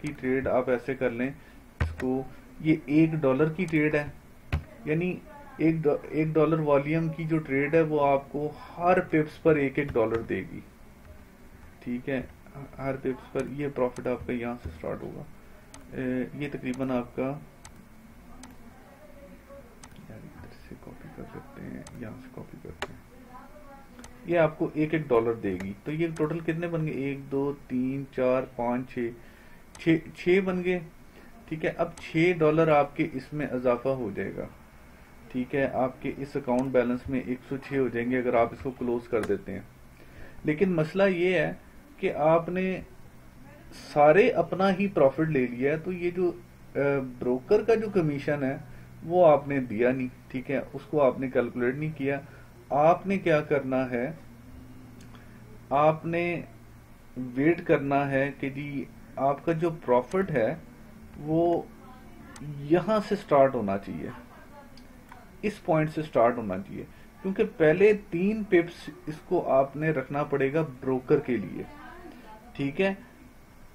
की ट्रेड आप ऐसे कर लें इसको, ये $1 की ट्रेड है, यानी $1 वॉल्यूम की जो ट्रेड है वो आपको हर पिप्स पर $1 देगी, ठीक है, हर पिप्स पर। ये प्रॉफिट आपका यहाँ से स्टार्ट होगा, ये तकरीबन आपका, इधर से कॉपी कर सकते हैं, यहाँ से कॉपी करते हैं, ये आपको $1 देगी। तो ये टोटल कितने बन गए, 1 2 3 4 5 6 बन गए, ठीक है। अब $6 आपके इसमें इजाफा हो जाएगा, ठीक है, आपके इस अकाउंट बैलेंस में 106 हो जाएंगे अगर आप इसको क्लोज कर देते हैं। लेकिन मसला ये है कि आपने सारे अपना ही प्रॉफिट ले लिया है, तो ये जो ब्रोकर का जो कमीशन है वो आपने दिया नहीं, ठीक है, उसको आपने कैलकुलेट नहीं किया। आपने क्या करना है, आपने वेट करना है कि जी आपका जो प्रॉफिट है वो यहां से स्टार्ट होना चाहिए, इस पॉइंट से स्टार्ट होना चाहिए, क्योंकि पहले 3 पिप्स इसको आपने रखना पड़ेगा ब्रोकर के लिए, ठीक है।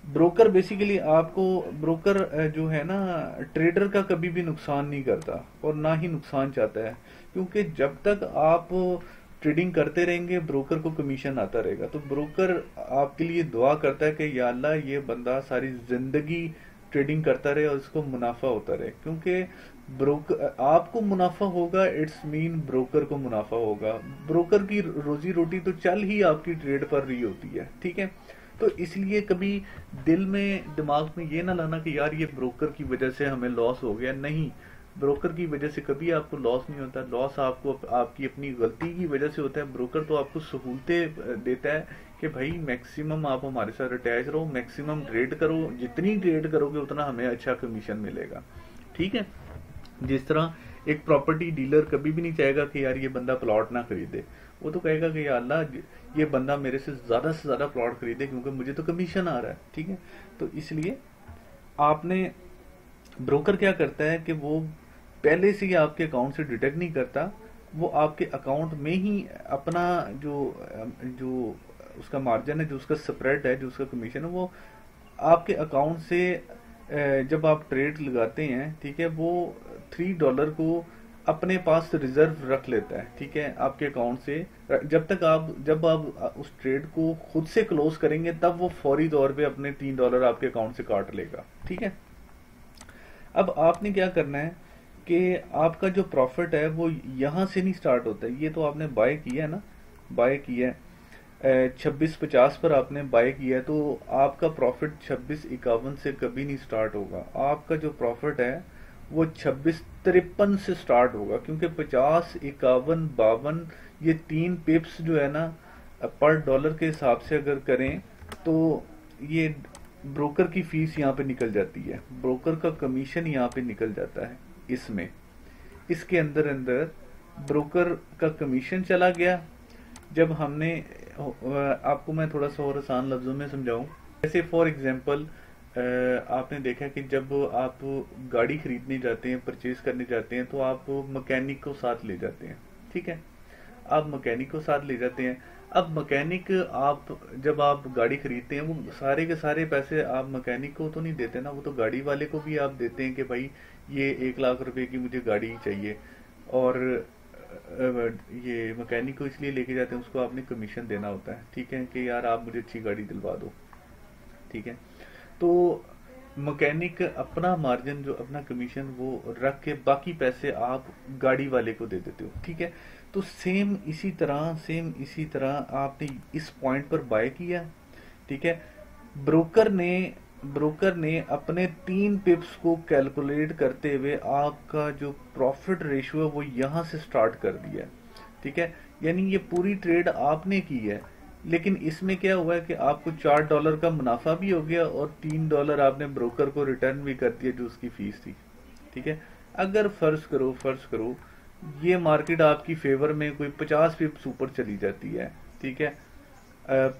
ब्रोकर बेसिकली आपको, ब्रोकर जो है ना ट्रेडर का कभी भी नुकसान नहीं करता और ना ही नुकसान चाहता है, क्योंकि जब तक आप ट्रेडिंग करते रहेंगे ब्रोकर को कमीशन आता रहेगा। तो ब्रोकर आपके लिए दुआ करता है कि या अल्लाह ये बंदा सारी जिंदगी ट्रेडिंग करता रहे और इसको मुनाफा होता रहे, क्योंकि ब्रोकर आपको मुनाफा होगा, इट्स मीन ब्रोकर को मुनाफा होगा। ब्रोकर की रोजी रोटी तो चल ही आपकी ट्रेड पर रही होती है, ठीक है। तो इसलिए कभी दिल में दिमाग में ये ना लाना कि यार ये ब्रोकर की वजह से हमें लॉस हो गया, नहीं, ब्रोकर की वजह से कभी आपको लॉस नहीं होता, लॉस आपको आपकी अपनी गलती की वजह से होता है। ब्रोकर तो आपको सहूलतें देता है कि भाई मैक्सिमम आप हमारे साथ अटैच रहो, मैक्सिमम ट्रेड करो, जितनी ट्रेड करोगे उतना हमें अच्छा कमीशन मिलेगा, ठीक है। जिस तरह एक प्रॉपर्टी डीलर कभी भी नहीं चाहेगा कि यार ये बंदा प्लॉट ना खरीदे, वो तो कहेगा कि यार अल्लाह ये बंदा मेरे से ज्यादा प्लॉट खरीदे क्योंकि मुझे तो कमीशन आ रहा है, ठीक है। तो इसलिए आपने, ब्रोकर क्या करता है कि वो पहले से ही आपके अकाउंट से डिडक्ट नहीं करता, वो आपके अकाउंट में ही अपना जो उसका मार्जिन है, जो उसका स्प्रेड है, जो उसका कमीशन है, वो आपके अकाउंट से जब आप ट्रेड लगाते हैं, ठीक है, वो $3 को अपने पास रिजर्व रख लेता है, ठीक है, आपके अकाउंट से। जब आप उस ट्रेड को खुद से क्लोज करेंगे तब वो फौरी तौर पे अपने $3 आपके अकाउंट से काट लेगा, ठीक है। अब आपने क्या करना है कि आपका जो प्रॉफिट है वो यहां से नहीं स्टार्ट होता है, ये तो आपने बाय किया है ना, बाय किया है, 26.50 पर आपने बाय किया है, तो आपका प्रॉफिट 26.51 से कभी नहीं स्टार्ट होगा। आपका जो प्रॉफिट है वो 26.53 से स्टार्ट होगा, क्योंकि 50, 51, 52 ये 3 पिप्स जो है ना पर डॉलर के हिसाब से अगर करें तो ये ब्रोकर की फीस यहाँ पे निकल जाती है, ब्रोकर का कमीशन यहाँ पे निकल जाता है। इसमें इसके अंदर अंदर ब्रोकर का कमीशन चला गया। जब हमने आपको मैं थोड़ा सा और आसान लफ्जों में समझाऊं, जैसे फॉर एग्जांपल आपने देखा कि जब आप गाड़ी खरीदने जाते हैं, परचेज करने जाते हैं, तो आप मैकेनिक को साथ ले जाते हैं। ठीक है, आप मैकेनिक को साथ ले जाते हैं। अब मैकेनिक आप जब आप गाड़ी खरीदते हैं, वो सारे के सारे पैसे आप मैकेनिक को तो नहीं देते ना, वो तो गाड़ी वाले को भी आप देते हैं कि भाई ये 1 लाख रुपए की मुझे गाड़ी चाहिए। और ये मैकेनिक को इसलिए लेके जाते हैं, उसको आपने कमीशन देना होता है। ठीक है, कि यार आप मुझे अच्छी गाड़ी दिलवा दो। ठीक है, तो मैकेनिक अपना मार्जिन जो अपना कमीशन वो रख के बाकी पैसे आप गाड़ी वाले को दे देते हो। ठीक है, तो सेम इसी तरह आपने इस पॉइंट पर बाय किया। ठीक है, ब्रोकर ने ब्रोकर ने अपने 3 पिप्स को कैलकुलेट करते हुए आपका जो प्रॉफिट रेशियो है वो यहां से स्टार्ट कर दिया। ठीक है, यानी ये पूरी ट्रेड आपने की है, लेकिन इसमें क्या हुआ है कि आपको $4 का मुनाफा भी हो गया और $3 आपने ब्रोकर को रिटर्न भी कर दिया जो उसकी फीस थी। ठीक है, अगर फर्ज करो ये मार्केट आपकी फेवर में कोई 50 पिप्स ऊपर चली जाती है। ठीक है,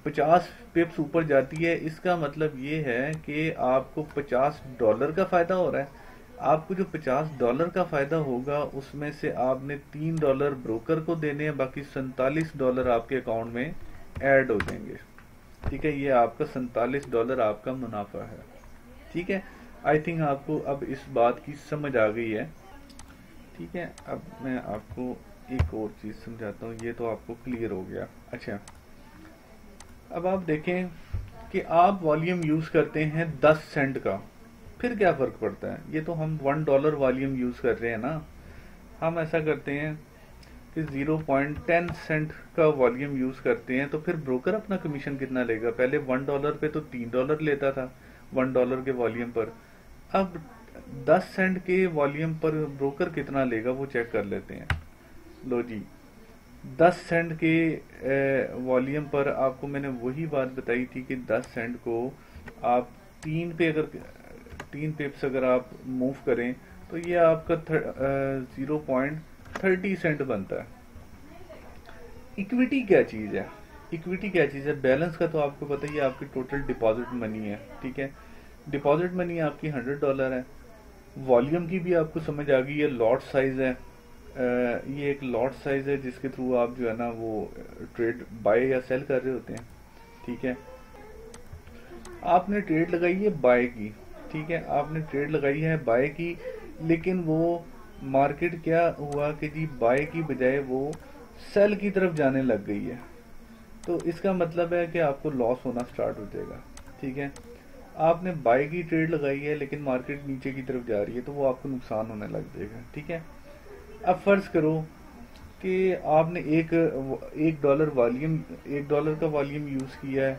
50 पिप्स ऊपर जाती है, इसका मतलब ये है कि आपको $50 का फायदा हो रहा है। आपको जो $50 का फायदा होगा उसमें से आपने $3 ब्रोकर को देने हैं, बाकी $47 आपके अकाउंट में ऐड हो जाएंगे। ठीक है, ये आपका $47 आपका मुनाफा है। ठीक है, आई थिंक आपको अब इस बात की समझ आ गई है। ठीक है, अब मैं आपको एक और चीज समझाता हूँ, ये तो आपको क्लियर हो गया। अच्छा, अब आप देखें कि आप वॉल्यूम यूज करते हैं 10 सेंट का, फिर क्या फर्क पड़ता है? ये तो हम $1 वॉल्यूम यूज कर रहे हैं ना। हम ऐसा करते हैं कि 0.10 सेंट का वॉल्यूम यूज करते हैं, तो फिर ब्रोकर अपना कमीशन कितना लेगा? पहले $1 पे तो $3 लेता था $1 के वॉल्यूम पर, अब 10 सेंट के वॉल्यूम पर ब्रोकर कितना लेगा वो चेक कर लेते हैं। लो जी, 10 सेंट के वॉल्यूम पर आपको मैंने वही बात बताई थी कि 10 सेंट को आप 3 पिप्स अगर आप मूव करें तो ये आपका 0.30 सेंट बनता है। इक्विटी क्या चीज है? इक्विटी क्या चीज है? बैलेंस का तो आपको पता ही है, आपकी टोटल डिपॉजिट मनी है। ठीक है, डिपॉजिट मनी आपकी $100 है। वॉल्यूम की भी आपको समझ आ गई है, लॉट साइज है। ये एक लॉट साइज है जिसके थ्रू आप जो है ना वो ट्रेड बाय या सेल कर रहे होते हैं। ठीक है, आपने ट्रेड लगाई है बाय की। ठीक है, आपने ट्रेड लगाई है बाय की, लेकिन वो मार्केट क्या हुआ कि जी बाय की बजाय वो सेल की तरफ जाने लग गई है, तो इसका मतलब है कि आपको लॉस होना स्टार्ट हो जाएगा। ठीक है, आपने बाय की ट्रेड लगाई है लेकिन मार्केट नीचे की तरफ जा रही है, तो वो आपको नुकसान होने लग जाएगा। ठीक है, अब फर्ज करो कि आपने $1 का वॉल्यूम यूज किया है,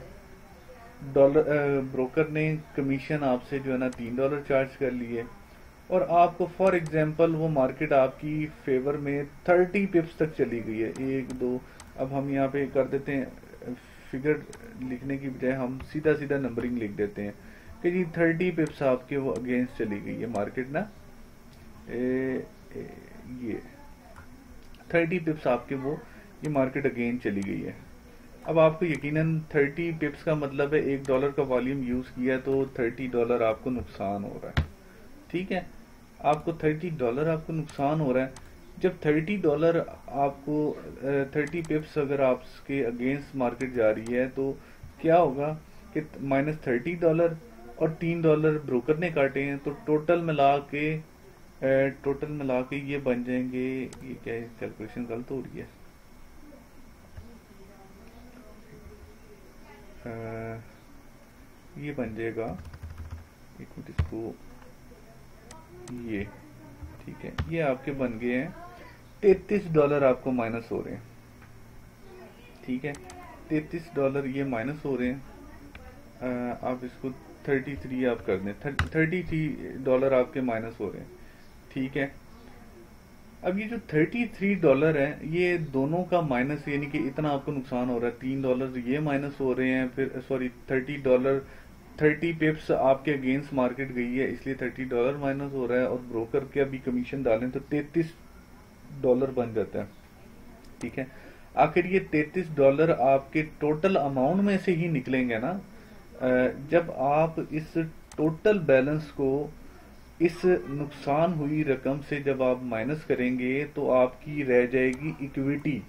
ब्रोकर ने कमीशन आपसे जो है ना $3 चार्ज कर लिए, और आपको फॉर एग्जांपल वो मार्केट आपकी फेवर में 30 पिप्स तक चली गई है। 1 2, अब हम यहाँ पे कर देते हैं, फिगर लिखने की बजाय हम सीधा सीधा नंबरिंग लिख देते हैं कि जी 30 पिप्स आपके वो अगेंस्ट चली गई है मार्केट ना। ये 30 पिप्स आपके वो ये मार्केट अगेन चली गई है। अब आपको यकीनन 30 पिप्स का मतलब है $1 का वॉल्यूम यूज किया तो $30 आपको नुकसान हो रहा है। ठीक है, आपको $30 आपको नुकसान हो रहा है। जब $30 आपको 30 पिप्स अगर आपके अगेंस्ट मार्केट जा रही है तो क्या होगा कि -$30 और $3 ब्रोकर ने काटे हैं, तो टोटल मिला के ये बन जाएंगे, ये क्या है, कैलकुलेशन गलत हो रही है, ये बन जाएगा एक मिनट इसको, ये ठीक है, ये आपके बन गए हैं $33 आपको माइनस हो रहे हैं। ठीक है, $33 ये माइनस हो रहे हैं। आप इसको 33 आप कर दें, $33 आपके माइनस हो रहे हैं। ठीक है, अब ये जो $33 है ये दोनों का माइनस, यानी कि इतना आपको नुकसान हो रहा है, $3 ये माइनस हो रहे हैं, फिर सॉरी $30 पिप्स आपके अगेंस्ट मार्केट गई है इसलिए $30 माइनस हो रहा है, और ब्रोकर के अभी कमीशन डालें तो $33 बन जाता है। ठीक है, आखिर ये $33 आपके टोटल अमाउंट में से ही निकलेंगे ना। जब आप इस टोटल बैलेंस को इस नुकसान हुई रकम से जब आप माइनस करेंगे तो आपकी रह जाएगी इक्विटी।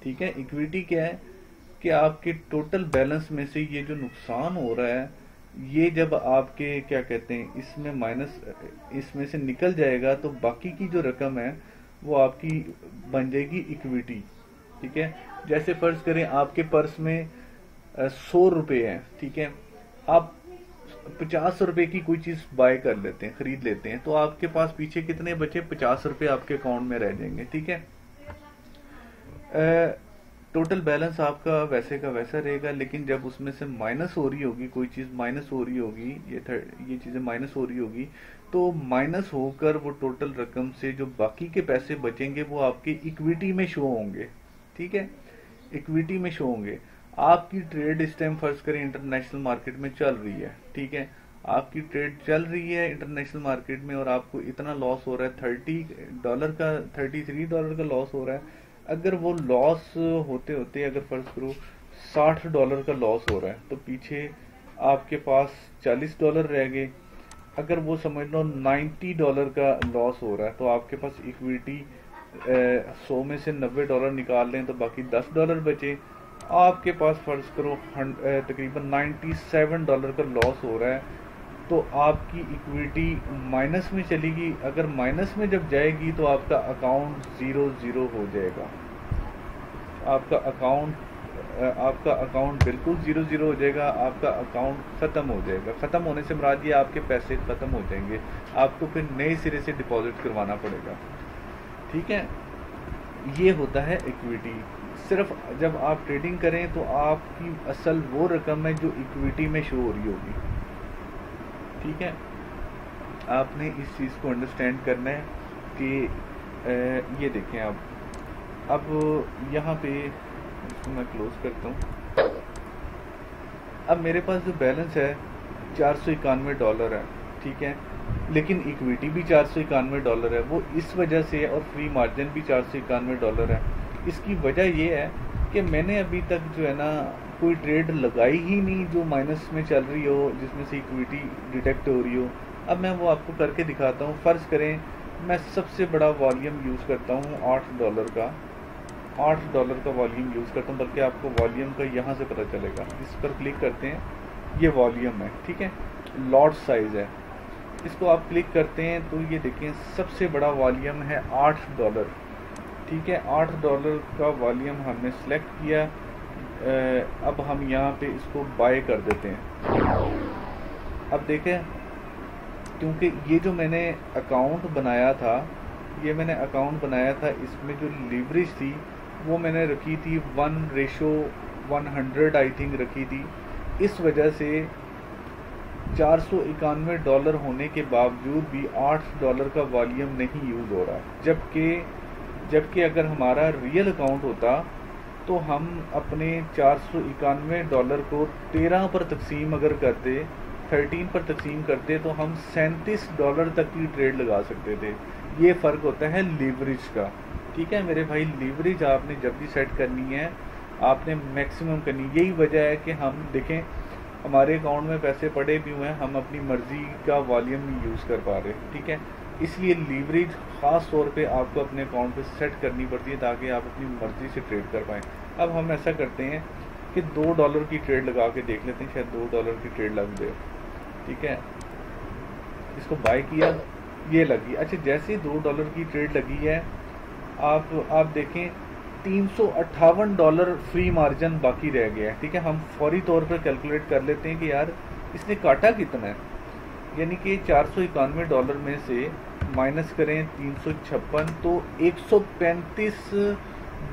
ठीक है, इक्विटी क्या है कि आपके टोटल बैलेंस में से ये जो नुकसान हो रहा है ये जब आपके क्या कहते हैं इसमें माइनस, इसमें से निकल जाएगा तो बाकी की जो रकम है वो आपकी बन जाएगी इक्विटी। ठीक है, जैसे फर्ज करें आपके पर्स में 100 रुपए है। ठीक है, आप 50 रुपए की कोई चीज बाय कर लेते हैं, खरीद लेते हैं, तो आपके पास पीछे कितने बचे? 50 रुपए आपके अकाउंट में रह जाएंगे। ठीक है, टोटल बैलेंस आपका वैसे का वैसा रहेगा, लेकिन जब उसमें से माइनस हो रही होगी, कोई चीज माइनस हो रही होगी, ये चीजें माइनस हो रही होगी, तो माइनस होकर वो टोटल रकम से जो बाकी के पैसे बचेंगे वो आपकी इक्विटी में शो होंगे। ठीक है, इक्विटी में शो होंगे। आपकी ट्रेड इस टाइम फर्ज करें इंटरनेशनल मार्केट में चल रही है। ठीक है, आपकी ट्रेड चल रही है इंटरनेशनल मार्केट में और आपको इतना लॉस हो रहा है, $33 का लॉस हो रहा है। अगर वो लॉस होते होते अगर फर्ज करो $60 का लॉस हो रहा है तो पीछे आपके पास $40 रह गए। अगर वो समझ लो $90 का लॉस हो रहा है तो आपके पास इक्विटी 100 में से $90 निकाल लें तो बाकी $10 बचे। आपके पास फर्ज करो तकरीबन $97 का लॉस हो रहा है तो आपकी इक्विटी माइनस में चलेगी। अगर माइनस में जब जाएगी तो आपका अकाउंट 0 हो जाएगा। आपका अकाउंट बिल्कुल 0 हो जाएगा। आपका अकाउंट खत्म हो जाएगा। खत्म होने से मुराद ये आपके पैसे खत्म हो जाएंगे, आपको फिर नए सिरे से डिपॉजिट करवाना पड़ेगा। ठीक है, ये होता है इक्विटी। सिर्फ जब आप ट्रेडिंग करें तो आपकी असल वो रकम है जो इक्विटी में शो हो रही होगी। ठीक है, आपने इस चीज़ को अंडरस्टैंड करना है कि ये देखें आप, अब यहाँ पे इसको मैं क्लोज करता हूँ। अब मेरे पास जो बैलेंस है $491 है। ठीक है, लेकिन इक्विटी भी $491 है। वो इस वजह से, और फ्री मार्जिन भी $491 है। इसकी वजह ये है कि मैंने अभी तक जो है ना कोई ट्रेड लगाई ही नहीं जो माइनस में चल रही हो, जिसमें से इक्विटी डिटेक्ट हो रही हो। अब मैं वो आपको करके दिखाता हूँ। फ़र्ज़ करें मैं सबसे बड़ा वॉल्यूम यूज़ करता हूँ $8 का वॉल्यूम यूज़ करता हूँ, बल्कि आपको वॉल्यूम का यहाँ से पता चलेगा। इस पर क्लिक करते हैं, ये वॉल्यूम है। ठीक है, लॉट साइज़ है, इसको आप क्लिक करते हैं तो ये देखें सबसे बड़ा वॉल्यूम है $8। ठीक है, $8 का वॉल्यूम हमने सेलेक्ट किया। अब हम यहाँ पे इसको बाय कर देते हैं। अब देखें, क्योंकि ये जो मैंने अकाउंट बनाया था, इसमें जो लीवरेज थी वो मैंने रखी थी 1:100 आई थिंक रखी थी। इस वजह से $491 होने के बावजूद भी $8 का वॉल्यूम नहीं यूज़ हो रहा। जबकि अगर हमारा रियल अकाउंट होता तो हम अपने $491 को 13 पर तकसीम अगर करते, 13 पर तकसीम करते, तो हम $37 तक की ट्रेड लगा सकते थे। ये फ़र्क होता है लीवरेज का। ठीक है मेरे भाई, लीवरेज आपने जब भी सेट करनी है आपने मैक्सिमम करनी। यही वजह है कि हम देखें हमारे अकाउंट में पैसे पड़े भी हुए हैं, हम अपनी मर्ज़ी का वॉल्यूम नहीं यूज़ कर पा रहे। ठीक है, इसलिए लीवरेज ख़ास तौर पे आपको अपने अकाउंट पे सेट करनी पड़ती है ताकि आप अपनी मर्ज़ी से ट्रेड कर पाएँ। अब हम ऐसा करते हैं कि $2 की ट्रेड लगा के देख लेते हैं, शायद $2 की ट्रेड लग जाए। ठीक है, इसको बाय किया, ये लगी। अच्छा, जैसे $2 की ट्रेड लगी है, आप देखें $358 फ्री मार्जिन बाकी रह गया है। ठीक है, हम फौरी तौर पर कैलकुलेट कर लेते हैं कि यार इसने काटा कितना है। यानी कि $491 में से माइनस करें 356 तो 135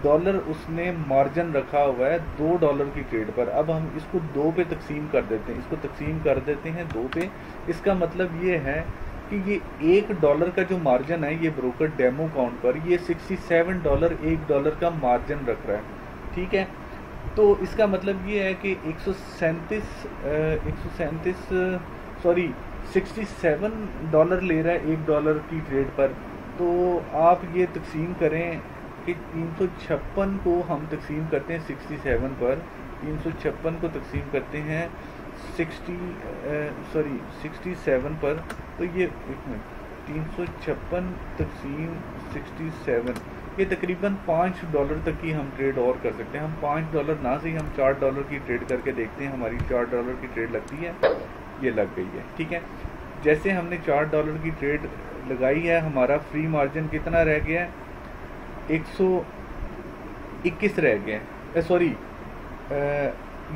डॉलर उसने मार्जिन रखा हुआ है $2 की ट्रेड पर। अब हम इसको 2 पे तकसीम कर देते हैं, इसको तकसीम कर देते हैं 2 पे। इसका मतलब ये है कि ये $1 का जो मार्जिन है, ये ब्रोकर डेमो काउंट पर ये $67 $1 का मार्जिन रख रहा है, ठीक है। तो इसका मतलब ये है कि 67 ले रहा है $1 की ट्रेड पर। तो आप ये तकसीम करें कि 356 को हम तकसीम करते हैं 67 पर, 356 को तकसीम करते हैं 67 पर। तो ये एक मिनट, 356 तकसीम 67, ये तकरीबन $5 तक की हम ट्रेड और कर सकते हैं। हम $5 ना सही, हम $4 की ट्रेड करके देखते हैं, हमारी $4 की ट्रेड लगती है, ये लग गई है, ठीक है। जैसे हमने $4 की ट्रेड लगाई है, हमारा फ्री मार्जिन कितना रह गया है, 121 रह गया है, सॉरी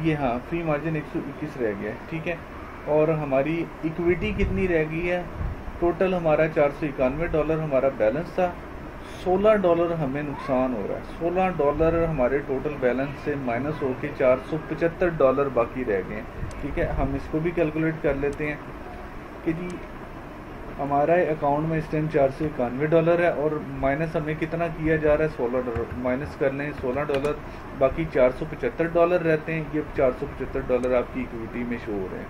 ये हाँ फ्री मार्जिन 121 रह गया है, ठीक है। और हमारी इक्विटी कितनी रह गई है, टोटल हमारा $491 हमारा बैलेंस था, $16 हमें नुकसान हो रहा है। $16 हमारे टोटल बैलेंस से माइनस होके $475 बाकी रह गए, ठीक है। हम इसको भी कैलकुलेट कर लेते हैं कि जी हमारा अकाउंट में इस टाइम $491 है और माइनस हमें कितना किया जा रहा है, $16 माइनस कर लें $16, बाकी $475 रहते हैं। ये $475 आपकी इक्विटी में शो हो रहे हैं,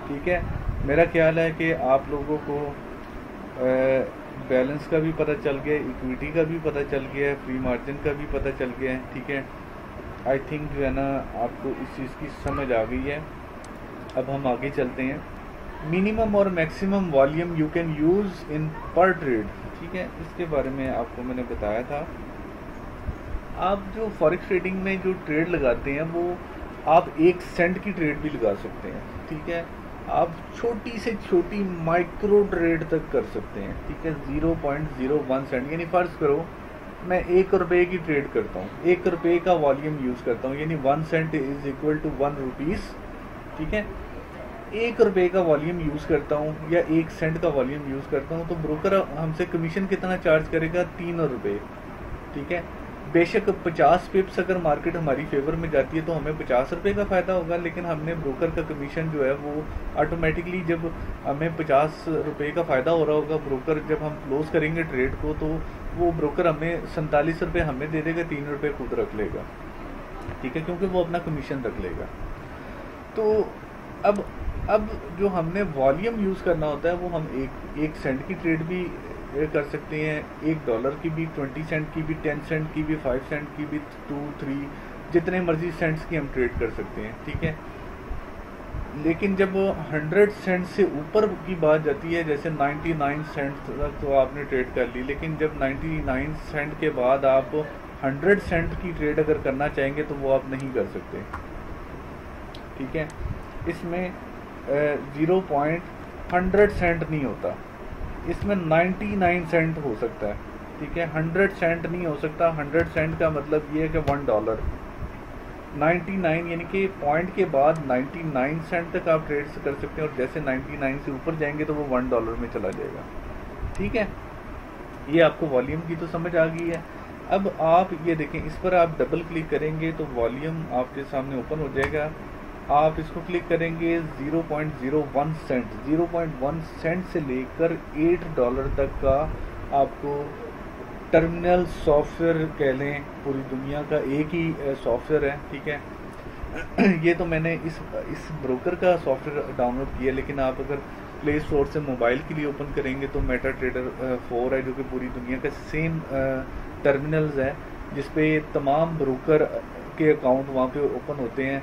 ठीक है। मेरा ख्याल है कि आप लोगों को बैलेंस का भी पता चल गया, इक्विटी का भी पता चल गया है, फ्री मार्जिन का भी पता चल गया है, ठीक है। आई थिंक जो है ना आपको इस चीज़ की समझ आ गई है। अब हम आगे चलते हैं। मिनिमम और maximum volume you can use in पर ट्रेड, ठीक है, इसके बारे में आपको मैंने बताया था। आप जो फॉरेक्स ट्रेडिंग में जो ट्रेड लगाते हैं वो आप 1 सेंट की ट्रेड भी लगा सकते हैं, ठीक है। आप छोटी से छोटी माइक्रो ट्रेड तक कर सकते हैं, ठीक है। 0.01 सेंट, यानी फ़र्ज़ करो मैं ₹1 की ट्रेड करता हूँ, ₹1 का वॉल्यूम यूज़ करता हूँ, यानी 1 cent is equal to 1 rupees, ठीक है। ₹1 का वॉल्यूम यूज़ करता हूँ या 1 सेंट का वॉल्यूम यूज़ करता हूँ, तो ब्रोकर हमसे कमीशन कितना चार्ज करेगा, ₹3, ठीक है। बेशक 50 पिप्स अगर मार्केट हमारी फेवर में जाती है तो हमें ₹50 का फ़ायदा होगा, लेकिन हमने ब्रोकर का कमीशन जो है वो ऑटोमेटिकली, जब हमें ₹50 का फ़ायदा हो रहा होगा, ब्रोकर जब हम क्लोज करेंगे ट्रेड को, तो वो ब्रोकर हमें ₹47 हमें दे देगा, ₹3 खुद रख लेगा, ठीक है, क्योंकि वो अपना कमीशन रख लेगा। तो अब जो हमने वॉल्यूम यूज़ करना होता है वो हम एक सेंट की ट्रेड भी कर सकते हैं, $1 की भी, 20 सेंट की भी, 10 सेंट की भी, 5 सेंट की भी, 2, 3 जितने मर्जी सेंट्स की हम ट्रेड कर सकते हैं, ठीक है। लेकिन जब 100 सेंट से ऊपर की बात जाती है, जैसे 99 सेंट तक तो आपने ट्रेड कर ली, लेकिन जब 99 सेंट के बाद आप 100 सेंट की ट्रेड अगर करना चाहेंगे तो वो आप नहीं कर सकते, ठीक है। इसमें 0.100 सेंट नहीं होता, इसमें 99 सेंट हो सकता है, ठीक है। 100 सेंट नहीं हो सकता। 100 सेंट का मतलब ये है कि $1, 99 यानी कि पॉइंट के बाद 99 सेंट तक आप ट्रेड कर सकते हैं, और जैसे 99 से ऊपर जाएंगे तो वो $1 में चला जाएगा, ठीक है। ये आपको वॉल्यूम की तो समझ आ गई है। अब आप ये देखें, इस पर आप डबल क्लिक करेंगे तो वॉल्यूम आपके सामने ओपन हो जाएगा। आप इसको क्लिक करेंगे 0.01 सेंट, 0.1 सेंट से लेकर $8 तक का आपको टर्मिनल सॉफ्टवेयर कह लें, पूरी दुनिया का एक ही सॉफ्टवेयर है, ठीक है। ये तो मैंने इस ब्रोकर का सॉफ्टवेयर डाउनलोड किया, लेकिन आप अगर प्ले स्टोर से मोबाइल के लिए ओपन करेंगे तो मेटा ट्रेडर 4 है, जो कि पूरी दुनिया का सेम टर्मिनल्स है, जिसपे तमाम ब्रोकर के अकाउंट वहाँ पे ओपन होते हैं,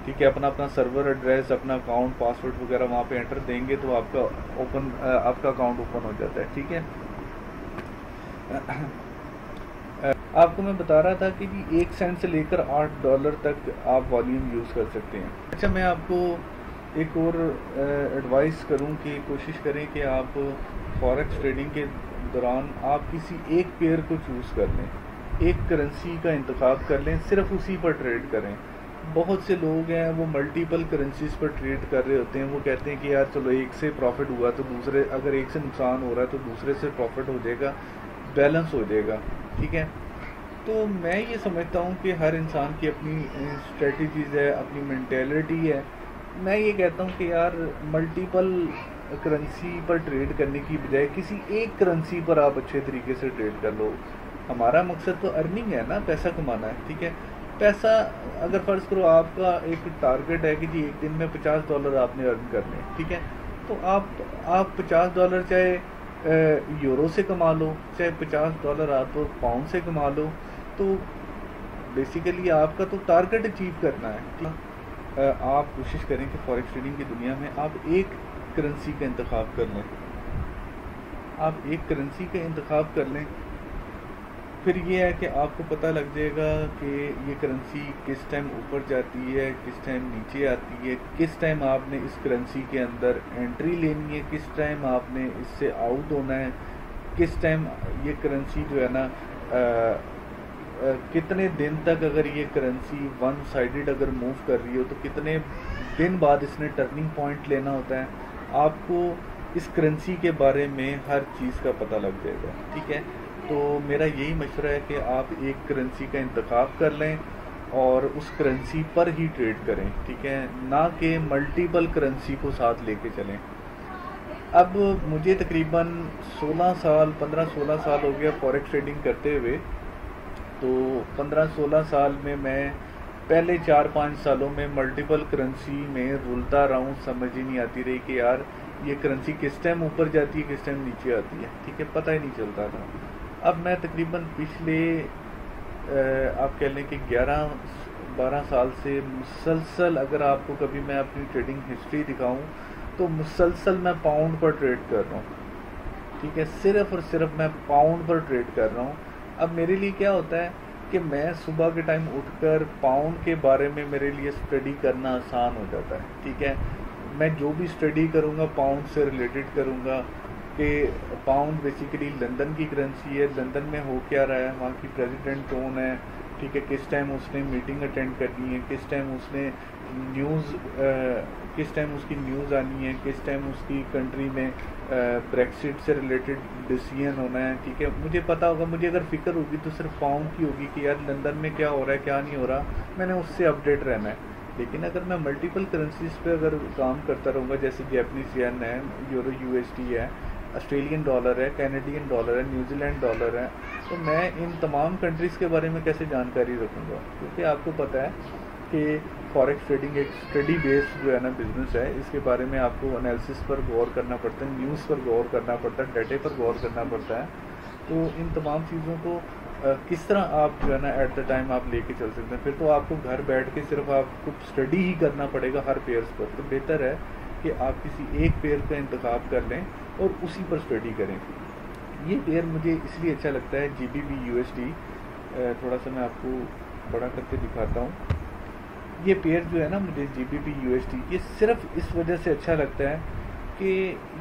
ठीक है। अपना सर्वर एड्रेस, अपना अकाउंट पासवर्ड वगैरह वहाँ पे एंटर देंगे तो आपका अकाउंट ओपन हो जाता है, ठीक है। आपको मैं बता रहा था कि जी 1 सेंट से लेकर $8 तक आप वॉल्यूम यूज़ कर सकते हैं। अच्छा, मैं आपको एक और एडवाइस करूं कि कोशिश करें कि आप फॉरेक्स ट्रेडिंग के दौरान आप किसी एक पेयर को चूज़ कर लें, एक करेंसी का इंतखाब कर लें, सिर्फ उसी पर ट्रेड करें। बहुत से लोग हैं वो मल्टीपल करेंसीज पर ट्रेड कर रहे होते हैं, वो कहते हैं कि यार चलो एक से प्रॉफिट हुआ तो दूसरे, अगर एक से नुकसान हो रहा है तो दूसरे से प्रॉफिट हो जाएगा, बैलेंस हो जाएगा, ठीक है। तो मैं ये समझता हूँ कि हर इंसान की अपनी स्ट्रेटजीज़ है, अपनी मेंटेलिटी है। मैं ये कहता हूँ कि यार मल्टीपल करेंसी पर ट्रेड करने की बजाय किसी एक करेंसी पर आप अच्छे तरीके से ट्रेड कर लो। हमारा मकसद तो अर्निंग है ना, पैसा कमाना है, ठीक है। पैसा, अगर फ़र्ज़ करो आपका एक टारगेट है कि जी एक दिन में $50 आपने अर्न करने, ठीक है, तो आप $50 चाहे यूरो से कमा लो, चाहे $50 आप पाउंड से कमा लो, तो बेसिकली आपका तो टारगेट अचीव करना है, ठीक है। आप कोशिश करें कि फॉरेक्स ट्रेडिंग की दुनिया में आप एक करेंसी का इंतखाब कर लें, आप एक करेंसी का इंतखाब कर लें। फिर ये है कि आपको पता लग जाएगा कि ये करेंसी किस टाइम ऊपर जाती है, किस टाइम नीचे आती है, किस टाइम आपने इस करेंसी के अंदर एंट्री लेनी है, किस टाइम आपने इससे आउट होना है, किस टाइम ये करेंसी जो है ना कितने दिन तक, अगर ये करेंसी वन साइडेड अगर मूव कर रही हो तो कितने दिन बाद इसने टर्निंग पॉइंट लेना होता है। आपको इस करेंसी के बारे में हर चीज़ का पता लग जाएगा, ठीक है। तो मेरा यही मशवरा है कि आप एक करेंसी का इंतखाब कर लें और उस करेंसी पर ही ट्रेड करें, ठीक है, ना कि मल्टीपल करेंसी को साथ लेके चलें। अब मुझे तकरीबन 15-16 साल हो गया फॉरेक्स ट्रेडिंग करते हुए। तो 15-16 साल में मैं पहले 4-5 सालों में मल्टीपल करेंसी में रुलता रहा हूँ, समझ ही नहीं आती रही कि यार ये करेंसी किस टाइम ऊपर जाती है, किस टाइम नीचे आती है, ठीक है, पता ही नहीं चलता था। अब मैं तकरीबन पिछले आप कह लें कि 11-12 साल से मुसलसल, अगर आपको कभी मैं अपनी ट्रेडिंग हिस्ट्री दिखाऊं तो मुसलसल मैं पाउंड पर ट्रेड कर रहा हूँ, ठीक है, सिर्फ और सिर्फ मैं पाउंड पर ट्रेड कर रहा हूँ। अब मेरे लिए क्या होता है कि मैं सुबह के टाइम उठकर पाउंड के बारे में मेरे लिए स्टडी करना आसान हो जाता है, ठीक है। मैं जो भी स्टडी करूँगा पाउंड से रिलेटेड करूँगा कि पाउंड बेसिकली लंदन की करेंसी है, लंदन में हो क्या रहा है, वहाँ की प्रेसिडेंट कौन है, ठीक है, किस टाइम उसने मीटिंग अटेंड करनी है, किस टाइम उसने किस टाइम उसकी न्यूज़ आनी है, किस टाइम उसकी कंट्री में ब्रेक्सिट से रिलेटेड डिसीजन होना है, ठीक है। मुझे पता होगा, मुझे अगर फिक्र होगी तो सिर्फ पाउंड की होगी कि यार लंदन में क्या हो रहा है, क्या नहीं हो रहा, मैंने उससे अपडेट रहना है। लेकिन अगर मैं मल्टीपल करेंसीज पे अगर काम करता रहूँगा, जैसे जैपनीज येन है, यूरो USD है, ऑस्ट्रेलियन डॉलर है, कैनेडियन डॉलर है, न्यूजीलैंड डॉलर है, तो मैं इन तमाम कंट्रीज़ के बारे में कैसे जानकारी रखूँगा, क्योंकि आपको पता है कि फॉरेक्स ट्रेडिंग एक स्टडी बेस्ड जो है ना बिज़नेस है। इसके बारे में आपको एनालिसिस पर गौर करना पड़ता है, न्यूज़ पर गौर करना पड़ता है, डाटे पर गौर करना पड़ता है। तो इन तमाम चीज़ों को किस तरह आप जो है ना एट द टाइम आप लेके चल सकते हैं। फिर तो आपको घर बैठ के सिर्फ आपको स्टडी ही करना पड़ेगा हर पेयर्स पर। तो बेहतर है कि आप किसी एक पेयर का इंतखाब कर लें और उसी पर स्टडी करें। ये पेयर मुझे इसलिए अच्छा लगता है, GBP USD, थोड़ा सा मैं आपको बड़ा करके दिखाता हूँ। ये पेयर जो है ना मुझे GBP USD, ये सिर्फ इस वजह से अच्छा लगता है कि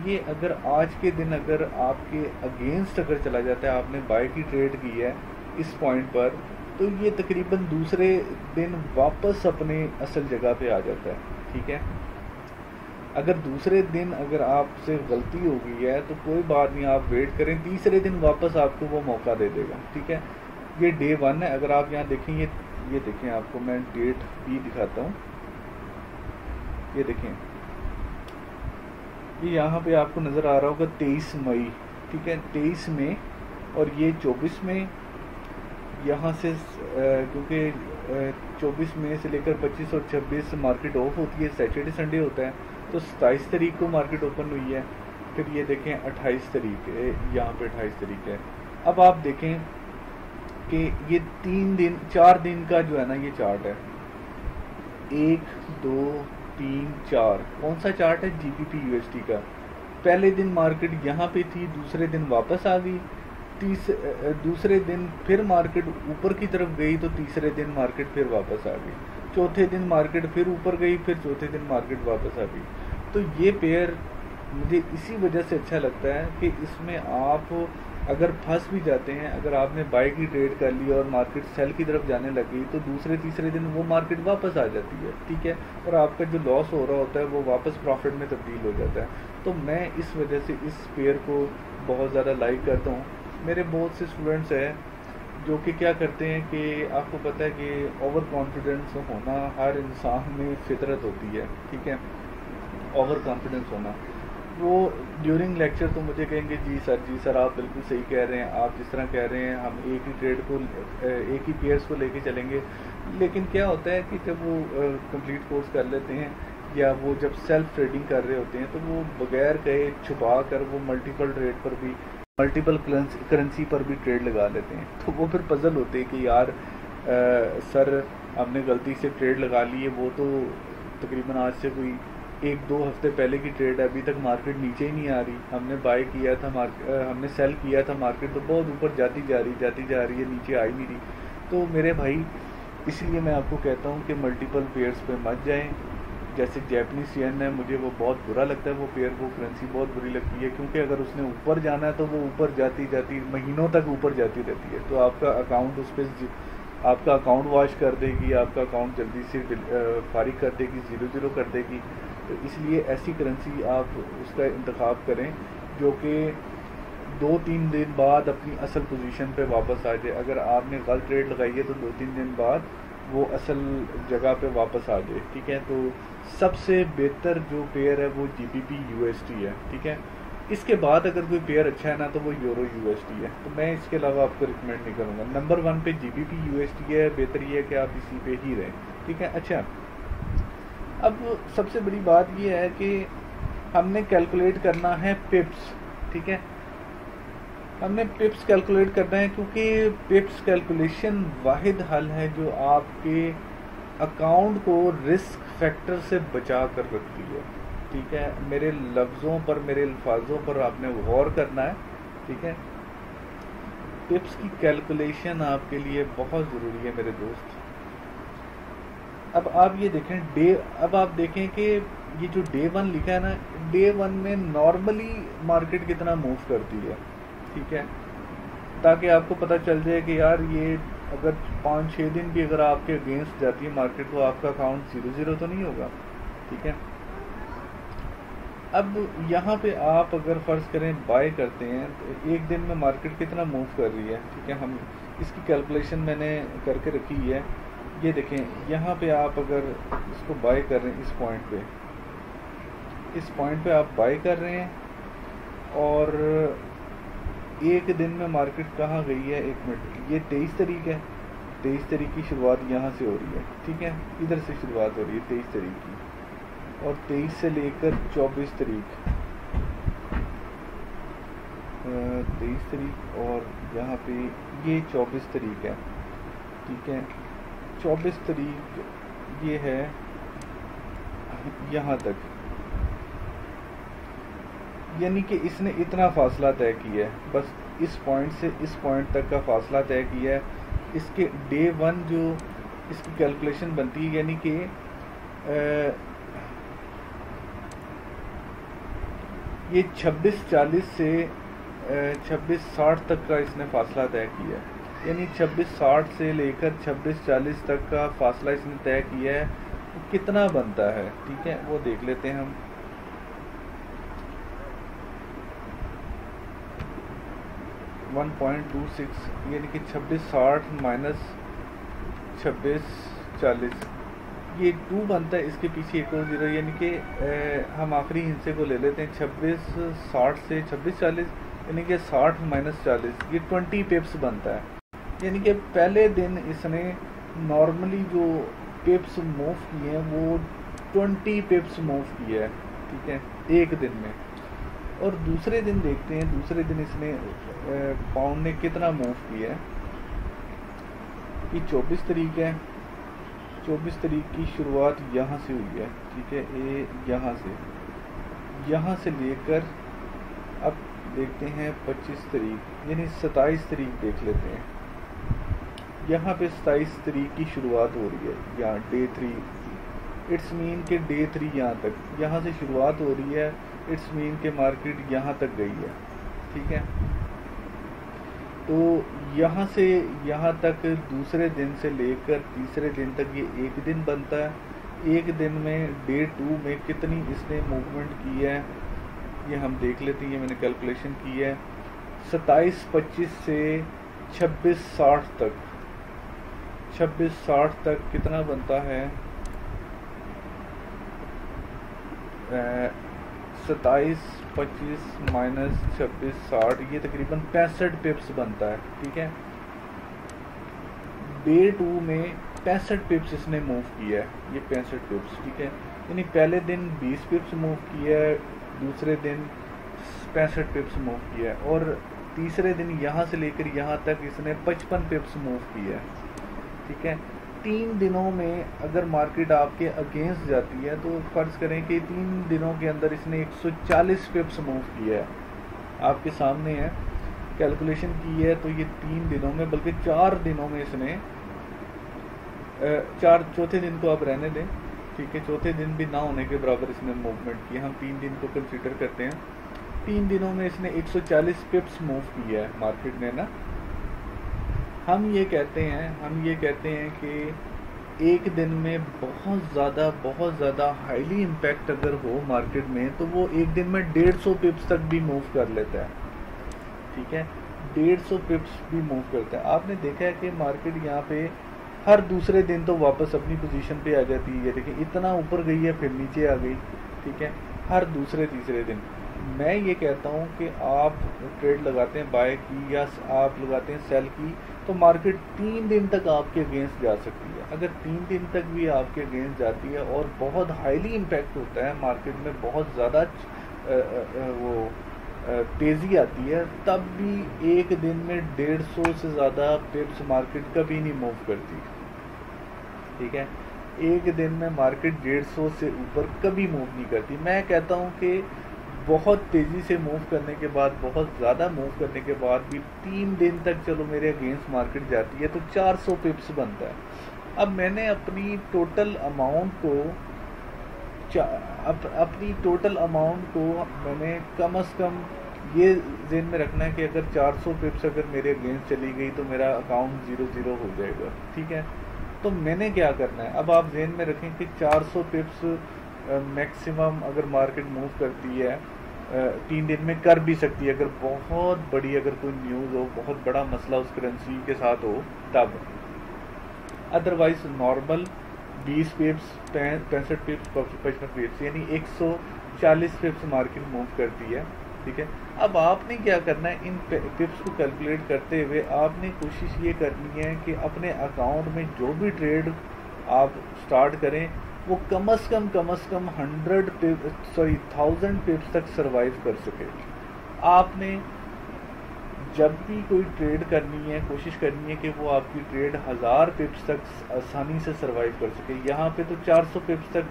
ये अगर आज के दिन अगर आपके अगेंस्ट अगर चला जाता है, आपने बाय की ट्रेड की है इस पॉइंट पर, तो ये तकरीबन दूसरे दिन वापस अपने असल जगह पे आ जाता है, ठीक है। अगर दूसरे दिन अगर आपसे गलती हो गई है तो कोई बात नहीं, आप वेट करें, तीसरे दिन वापस आपको वो मौका दे देगा, ठीक है। ये डे 1 है। अगर आप यहाँ देखें, ये देखें, आपको मैं डेट भी दिखाता हूँ। ये देखें, ये यहाँ पे आपको नज़र आ रहा होगा 23 मई, ठीक है, 23 में, और ये 24 में। यहाँ से क्योंकि 24 मई से लेकर 25 और 26 मार्केट ऑफ होती है, सैटरडे संडे होता है, तो 27 तारीख को मार्केट ओपन हुई है। फिर ये देखें 28 तारीख, यहाँ पे 28 तारीख है। अब आप देखें कि ये 4 दिन का जो है ना ये चार्ट है, 1 2 3 4। कौन सा चार्ट है? GBP USD का। पहले दिन मार्केट यहाँ पे थी, दूसरे दिन वापस आ गई, दूसरे दिन फिर मार्केट ऊपर की तरफ गई, तो तीसरे दिन मार्केट फिर वापस आ गई, चौथे दिन मार्केट फिर ऊपर गई, फिर चौथे दिन मार्केट वापस आ गई। तो ये पेयर मुझे इसी वजह से अच्छा लगता है कि इसमें आप अगर फंस भी जाते हैं, अगर आपने बाय की ट्रेड कर ली और मार्केट सेल की तरफ जाने लगी, तो दूसरे तीसरे दिन वो मार्केट वापस आ जाती है, ठीक है, और आपका जो लॉस हो रहा होता है वो वापस प्रॉफिट में तब्दील हो जाता है। तो मैं इस वजह से इस पेयर को बहुत ज़्यादा लाइक करता हूँ। मेरे बहुत से स्टूडेंट्स हैं जो कि क्या करते हैं कि आपको पता है कि ओवर कॉन्फिडेंस होना हर इंसान में फितरत होती है, ठीक है। ओवर कॉन्फिडेंस होना, वो ड्यूरिंग लेक्चर तो मुझे कहेंगे जी सर आप बिल्कुल सही कह रहे हैं, आप जिस तरह कह रहे हैं हम एक ही ट्रेड को एक ही पेयर्स को लेके चलेंगे। लेकिन क्या होता है कि जब वो कंप्लीट कोर्स कर लेते हैं या वो जब सेल्फ ट्रेडिंग कर रहे होते हैं तो वो बगैर कहे छुपा कर वो मल्टीपल ट्रेड पर भी, मल्टीपल करेंसी पर भी ट्रेड लगा लेते हैं। तो वो फिर पजल होते हैं कि यार सर हमने गलती से ट्रेड लगा ली है, वो तो तकरीबन आज से कोई 1-2 हफ्ते पहले की ट्रेड है, अभी तक मार्केट नीचे ही नहीं आ रही। हमने बाय किया था हमने सेल किया था, मार्केट तो बहुत ऊपर जाती जा रही है, नीचे आ ही नहीं रही। तो मेरे भाई इसलिए मैं आपको कहता हूँ कि मल्टीपल पेयर्स पे मत जाएं। जैसे जैपनीज येन है, मुझे वो बहुत बुरा लगता है, वो पेयर, वो करेंसी बहुत बुरी लगती है, क्योंकि अगर उसने ऊपर जाना है तो वो ऊपर जाती महीनों तक ऊपर जाती रहती है। तो आपका अकाउंट उस पर, आपका अकाउंट वॉश कर देगी, आपका अकाउंट जल्दी से फारिग कर देगी, 0-0 कर देगी। तो इसलिए ऐसी करेंसी आप उसका इंतखाब करें जो कि 2-3 दिन बाद अपनी असल पोजीशन पे वापस आ जाए। अगर आपने गलत ट्रेड लगाई है तो 2-3 दिन बाद वो असल जगह पे वापस आ जाए, ठीक है। तो सबसे बेहतर जो पेयर है वो GBP USD है, ठीक है। इसके बाद अगर कोई पेयर अच्छा है ना तो वो यूरो USD है, तो मैं इसके अलावा आपको रिकमेंड नहीं करूँगा। नंबर 1 पे GBP USD है, बेहतर ये है कि आप इसी पे ही रहें, ठीक है। अच्छा, अब सबसे बड़ी बात ये है कि हमने कैलकुलेट करना है पिप्स, ठीक है। हमने पिप्स कैलकुलेट करना है क्योंकि पिप्स कैलकुलेशन वाहिद हल है जो आपके अकाउंट को रिस्क फैक्टर से बचा कर रखती है, ठीक है। मेरे लफ्ज़ों पर, मेरे अल्फाजों पर आपने गौर करना है, ठीक है। पिप्स की कैलकुलेशन आपके लिए बहुत ज़रूरी है मेरे दोस्त। अब आप ये देखें अब आप देखें कि ये जो डे 1 लिखा है ना, डे 1 में नॉर्मली मार्केट कितना मूव करती है, ठीक है, ताकि आपको पता चल जाए कि यार ये अगर 5-6 दिन भी अगर आपके अगेंस्ट जाती है मार्केट तो आपका अकाउंट 0-0 तो नहीं होगा, ठीक है। अब यहाँ पे आप अगर फ़र्ज़ करें बाय करते हैं तो एक दिन में मार्केट कितना मूव कर रही है, ठीक है। हम इसकी कैलकुलेशन मैंने करके रखी है। ये देखें, यहाँ पे आप अगर इसको बाय कर रहे हैं, इस पॉइंट पे आप बाय कर रहे हैं और एक दिन में मार्केट कहाँ गई है, 1 मिनट, ये 23 तारीख है, 23 तारीख की शुरुआत यहाँ से हो रही है, ठीक है। इधर से शुरुआत हो रही है 23 तारीख की, और 23 से लेकर 24 तारीख, 23 तारीख और यहाँ पे ये 24 तारीख है, ठीक है। 24 तारीख ये है यहाँ तक, यानी कि इसने इतना फासला तय किया है, बस इस पॉइंट से इस पॉइंट तक का फासला तय किया है। इसके डे 1 जो इसकी कैलकुलेशन बनती है, यानी कि ये 26-40 से 26-60 तक का इसने फासला तय किया है, यानी 26-60 से लेकर 26-40 तक का फासला इसने तय किया है। तो कितना बनता है, ठीक है, वो देख लेते हैं हम। 1.26 यानी कि 26-60 माइनस 26-40, ये 2 बनता है, इसके पीछे एक और 0, यानी कि हम आखिरी हिस्से को ले लेते हैं। 26-60 से 26-40 यानी कि 60 माइनस 40, ये 20 पिप्स बनता है। यानी कि पहले दिन इसने नॉर्मली जो पिप्स मूव किए हैं वो 20 पिप्स मूव किया है, ठीक है, एक दिन में। और दूसरे दिन देखते हैं, दूसरे दिन इसने पाउंड ने कितना मूव किया है। ये 24 तारीख है, 24 तारीख की शुरुआत यहाँ से हुई है, ठीक है, ये यहाँ से लेकर अब देखते हैं 25 तारीख, यानी 27 तारीख देख लेते हैं। यहाँ पे 27 तारीख की शुरुआत हो रही है, यहाँ डे 3, इट्स मीन के डे 3 यहाँ तक, यहाँ से शुरुआत हो रही है, इट्स मीन के मार्केट यहाँ तक गई है, ठीक है। तो यहाँ से यहाँ तक दूसरे दिन से लेकर तीसरे दिन तक ये एक दिन बनता है। एक दिन में डे 2 में कितनी इसने मूवमेंट की है ये हम देख लेते हैं। ये मैंने कैलकुलेशन की है, 27-25 से 2660 तक, 2660 तक कितना बनता है, 2725 माइनस 2660, ये तकरीबन 65 पिप्स बनता है। ठीक है, डे 2 में 65 पिप्स इसने मूव किया है, ये 65 पिप्स। ठीक है, यानी पहले दिन 20 पिप्स मूव किया है, दूसरे दिन 65 पिप्स मूव किया है, और तीसरे दिन यहाँ से लेकर यहाँ तक इसने 55 पिप्स मूव किया है। ठीक है, 3 दिनों में अगर मार्केट आपके अगेंस्ट जाती है तो फर्ज करें कि 3 दिनों के अंदर इसने 140 पिप्स मूव किया है, आपके सामने है, कैलकुलेशन की है। तो ये 3 दिनों में, बल्कि 4 दिनों में इसने चौथे दिन को आप रहने दें। ठीक है, चौथे दिन भी ना होने के बराबर इसने मूवमेंट की, हम 3 दिन को कंसीडर करते हैं। 3 दिनों में इसने 140 पिप्स मूव किया है मार्केट ने ना। हम ये कहते हैं कि एक दिन में बहुत ज़्यादा हाईली इम्पैक्ट अगर हो मार्केट में तो वो एक दिन में 150 पिप्स तक भी मूव कर लेता है। ठीक है, 150 पिप्स भी मूव करता है। आपने देखा है कि मार्केट यहाँ पे हर दूसरे दिन तो वापस अपनी पोजीशन पे आ जाती है। देखिए इतना ऊपर गई है फिर नीचे आ गई। ठीक है, हर दूसरे तीसरे दिन। मैं ये कहता हूँ कि आप ट्रेड लगाते हैं बाय की या आप लगाते हैं सेल की, तो मार्केट 3 दिन तक आपके अगेंस्ट जा सकती है। अगर 3 दिन तक भी आपके अगेंस्ट जाती है और बहुत हाईली इम्पैक्ट होता है मार्केट में, बहुत ज़्यादा तेज़ी आती है, तब भी एक दिन में 150 से ज़्यादा पिप्स मार्केट कभी नहीं मूव करती। ठीक है, एक दिन में मार्केट 150 से ऊपर कभी मूव नहीं करती। मैं कहता हूँ कि बहुत तेज़ी से मूव करने के बाद, बहुत ज़्यादा मूव करने के बाद भी 3 दिन तक चलो मेरे अगेंस्ट मार्केट जाती है तो 400 पिप्स बनता है। अब मैंने अपनी टोटल अमाउंट को मैंने कम से कम ये ज़हन में रखना है कि अगर 400 पिप्स अगर मेरे अगेंस्ट चली गई तो मेरा अकाउंट 0 हो जाएगा। ठीक है, तो मैंने क्या करना है, अब आप ज़हन में रखें कि 400 पिप्स मैक्सिमम अगर मार्केट मूव करती है 3 दिन में कर भी सकती है, अगर बहुत बड़ी अगर कोई न्यूज़ हो, बहुत बड़ा मसला उस करेंसी के साथ हो तब। अदरवाइज नॉर्मल 20 पिप्स, 65 पिप्स, 55 पिप्स, यानी 140 पिप्स मार्केट मूव करती है। ठीक है, अब आपने क्या करना है, इन पिप्स को कैलकुलेट करते हुए आपने कोशिश ये करनी है कि अपने अकाउंट में जो भी ट्रेड आप स्टार्ट करें वो कम से कम 1000 पिप्स तक सरवाइव कर सके। आपने जब भी कोई ट्रेड करनी है कोशिश करनी है कि वो आपकी ट्रेड 1000 पिप्स तक आसानी से सरवाइव कर सके। यहाँ पे तो 400 पिप्स तक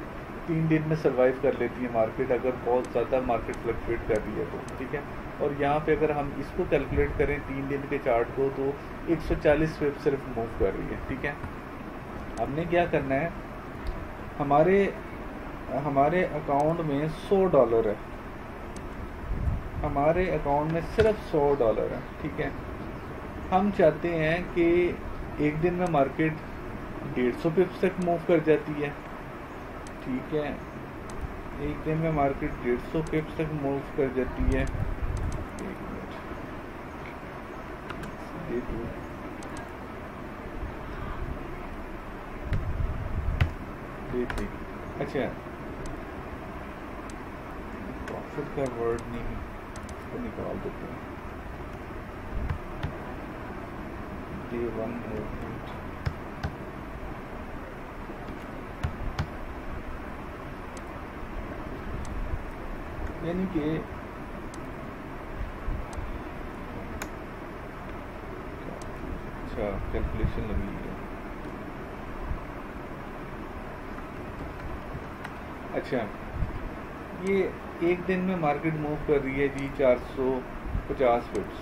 3 दिन में सरवाइव कर लेती है मार्केट, अगर बहुत ज़्यादा मार्केट फ्लक्चुएट कर रही है तो। ठीक है, और यहाँ पे अगर हम इसको कैलकुलेट करें 3 दिन के चार्ट को तो 140 पिप्स सिर्फ मूव कर रही है। ठीक है, हमने क्या करना है, हमारे अकाउंट में $100 है, हमारे अकाउंट में सिर्फ $100 है। ठीक है, हम चाहते हैं कि एक दिन में मार्केट 150 पिप्स तक मूव कर जाती है। ठीक है, एक दिन में मार्केट 150 पिप्स तक मूव कर जाती है। एक मिनट, अच्छा प्रॉफिट का वर्ड नहीं, इसको निकाल देते हैं। Day 1 मूवमेंट, यानी कि अच्छा कैलकुलेशन लगी है। अच्छा, ये एक दिन में मार्केट मूव कर रही है जी 450 पिप्स,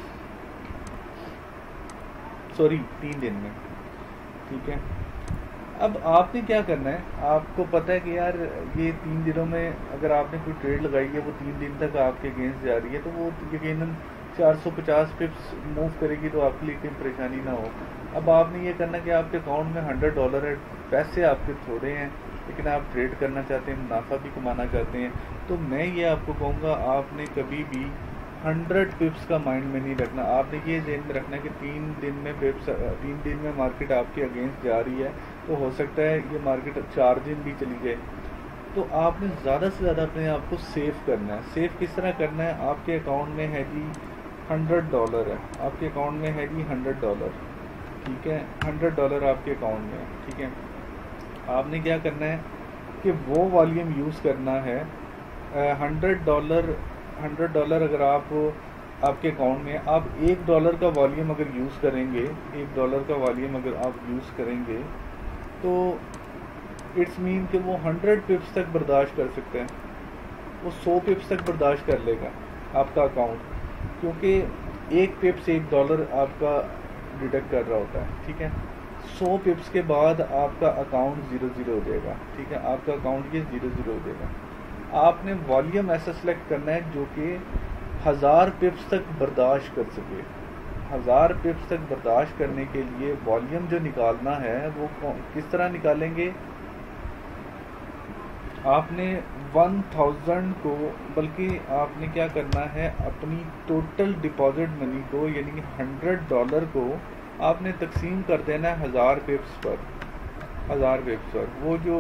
सॉरी 3 दिन में। ठीक है, अब आपने क्या करना है, आपको पता है कि यार ये 3 दिनों में अगर आपने कोई ट्रेड लगाई है वो 3 दिन तक आपके अगेंस्ट जा रही है तो वो यकीनन 450 पिप्स मूव करेगी तो आपके लिए कोई परेशानी ना हो। अब आपने ये करना कि आपके अकाउंट में $100 है, पैसे आपके थोड़े हैं लेकिन आप ट्रेड करना चाहते हैं, मुनाफा भी कमाना चाहते हैं, तो मैं ये आपको कहूँगा आपने कभी भी 100 पिप्स का माइंड में नहीं रखना। आपने ये ज़हन में रखना कि 3 दिन में मार्केट आपके अगेंस्ट जा रही है, तो हो सकता है ये मार्केट 4 दिन भी चली जाए। तो आपने ज़्यादा से ज़्यादा अपने आप को सेव करना है। सेव किस तरह करना है? आपके अकाउंट में है जी $100 है, आपके अकाउंट में है जी $100, ठीक है, $100 आपके अकाउंट में है, ठीक है। आपने क्या करना है कि वो वॉल्यूम यूज़ करना है। $100 अगर आप आपके अकाउंट में, आप $1 का वॉल्यूम अगर यूज़ करेंगे, $1 का वॉल्यूम अगर आप यूज़ करेंगे तो इट्स मीन कि वो 100 पिप्स तक बर्दाश्त कर सकते हैं, वो 100 पिप्स तक बर्दाश्त कर लेगा आपका अकाउंट, क्योंकि एक पिप्स $1 आपका डिडक्ट कर रहा होता है, ठीक है। 100 पिप्स के बाद आपका अकाउंट 0 हो जाएगा, ठीक है, आपका अकाउंट ये 0 हो जाएगा। आपने वॉल्यूम ऐसा सेलेक्ट करना है जो कि 1000 पिप्स तक बर्दाश्त कर सके। 1000 पिप्स तक बर्दाश्त करने के लिए वॉल्यूम जो निकालना है वो किस तरह निकालेंगे? आपने 1000 को, बल्कि आपने क्या करना है, अपनी टोटल डिपॉजिट मनी को यानी कि $100 को आपने तकसीम कर देना है 1000 पिप्स पर। 1000 पिप्स पर वो जो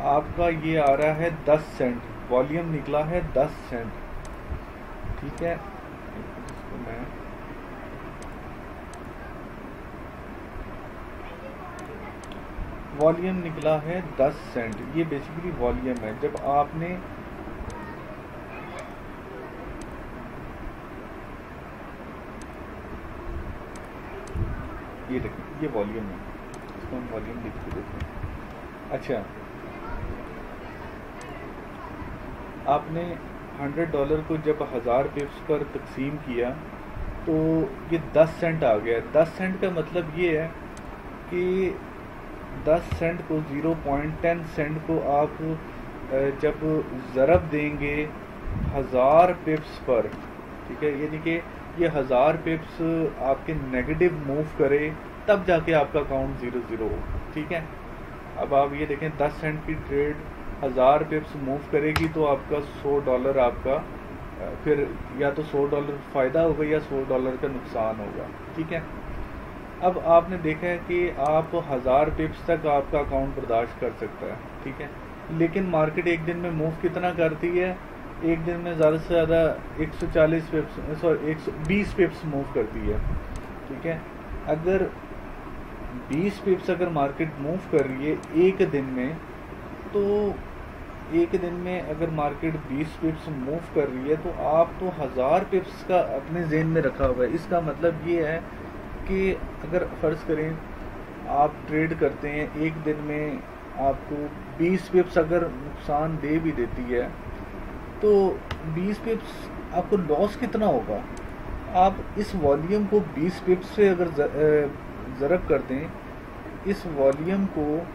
आपका ये आ रहा है 10 सेंट, वॉल्यूम निकला है 10 सेंट, ठीक है। इसको मैं वॉल्यूम निकला है 10 सेंट, ये बेसिकली वॉल्यूम है। जब आपने ये देखिए, ये वॉल्यूम है, इसको हम वॉल्यूम लिख के देते हैं। अच्छा, आपने $100 को जब 1000 पिप्स पर तकसीम किया तो ये 10 सेंट आ गया। 10 सेंट का मतलब ये है कि 10 सेंट को 0.10 सेंट को आप जब ज़रब देंगे 1000 पिप्स पर, ठीक है, यानी कि ये 1000 पिप्स आपके नेगेटिव मूव करे तब जाके आपका अकाउंट 0 हो, ठीक है। अब आप ये देखें 10 सेंट की ट्रेड 1000 पिप्स मूव करेगी तो आपका $100 आपका फिर या तो $100 फ़ायदा होगा या $100 का नुकसान होगा, ठीक है। अब आपने देखा है कि आप 1000 पिप्स तक आपका अकाउंट बर्दाश्त कर सकता है, ठीक है, लेकिन मार्केट एक दिन में मूव कितना करती है? एक दिन में ज़्यादा से ज़्यादा 140 पिप्स, सॉरी 120 पिप्स मूव करती है, ठीक है। अगर 20 पिप्स अगर मार्केट मूव कर रही है एक दिन में, तो एक दिन में अगर मार्केट 20 पिप्स मूव कर रही है तो आप तो 1000 पिप्स का अपने ज़हन में रखा हुआ है। इसका मतलब ये है कि अगर फ़र्ज़ करें आप ट्रेड करते हैं, एक दिन में आपको 20 पिप्स अगर नुकसान दे भी देती है तो 20 पिप्स आपको लॉस कितना होगा? आप इस वॉल्यूम को 20 पिप्स से अगर ज़रब कर दें, इस वॉल्यूम को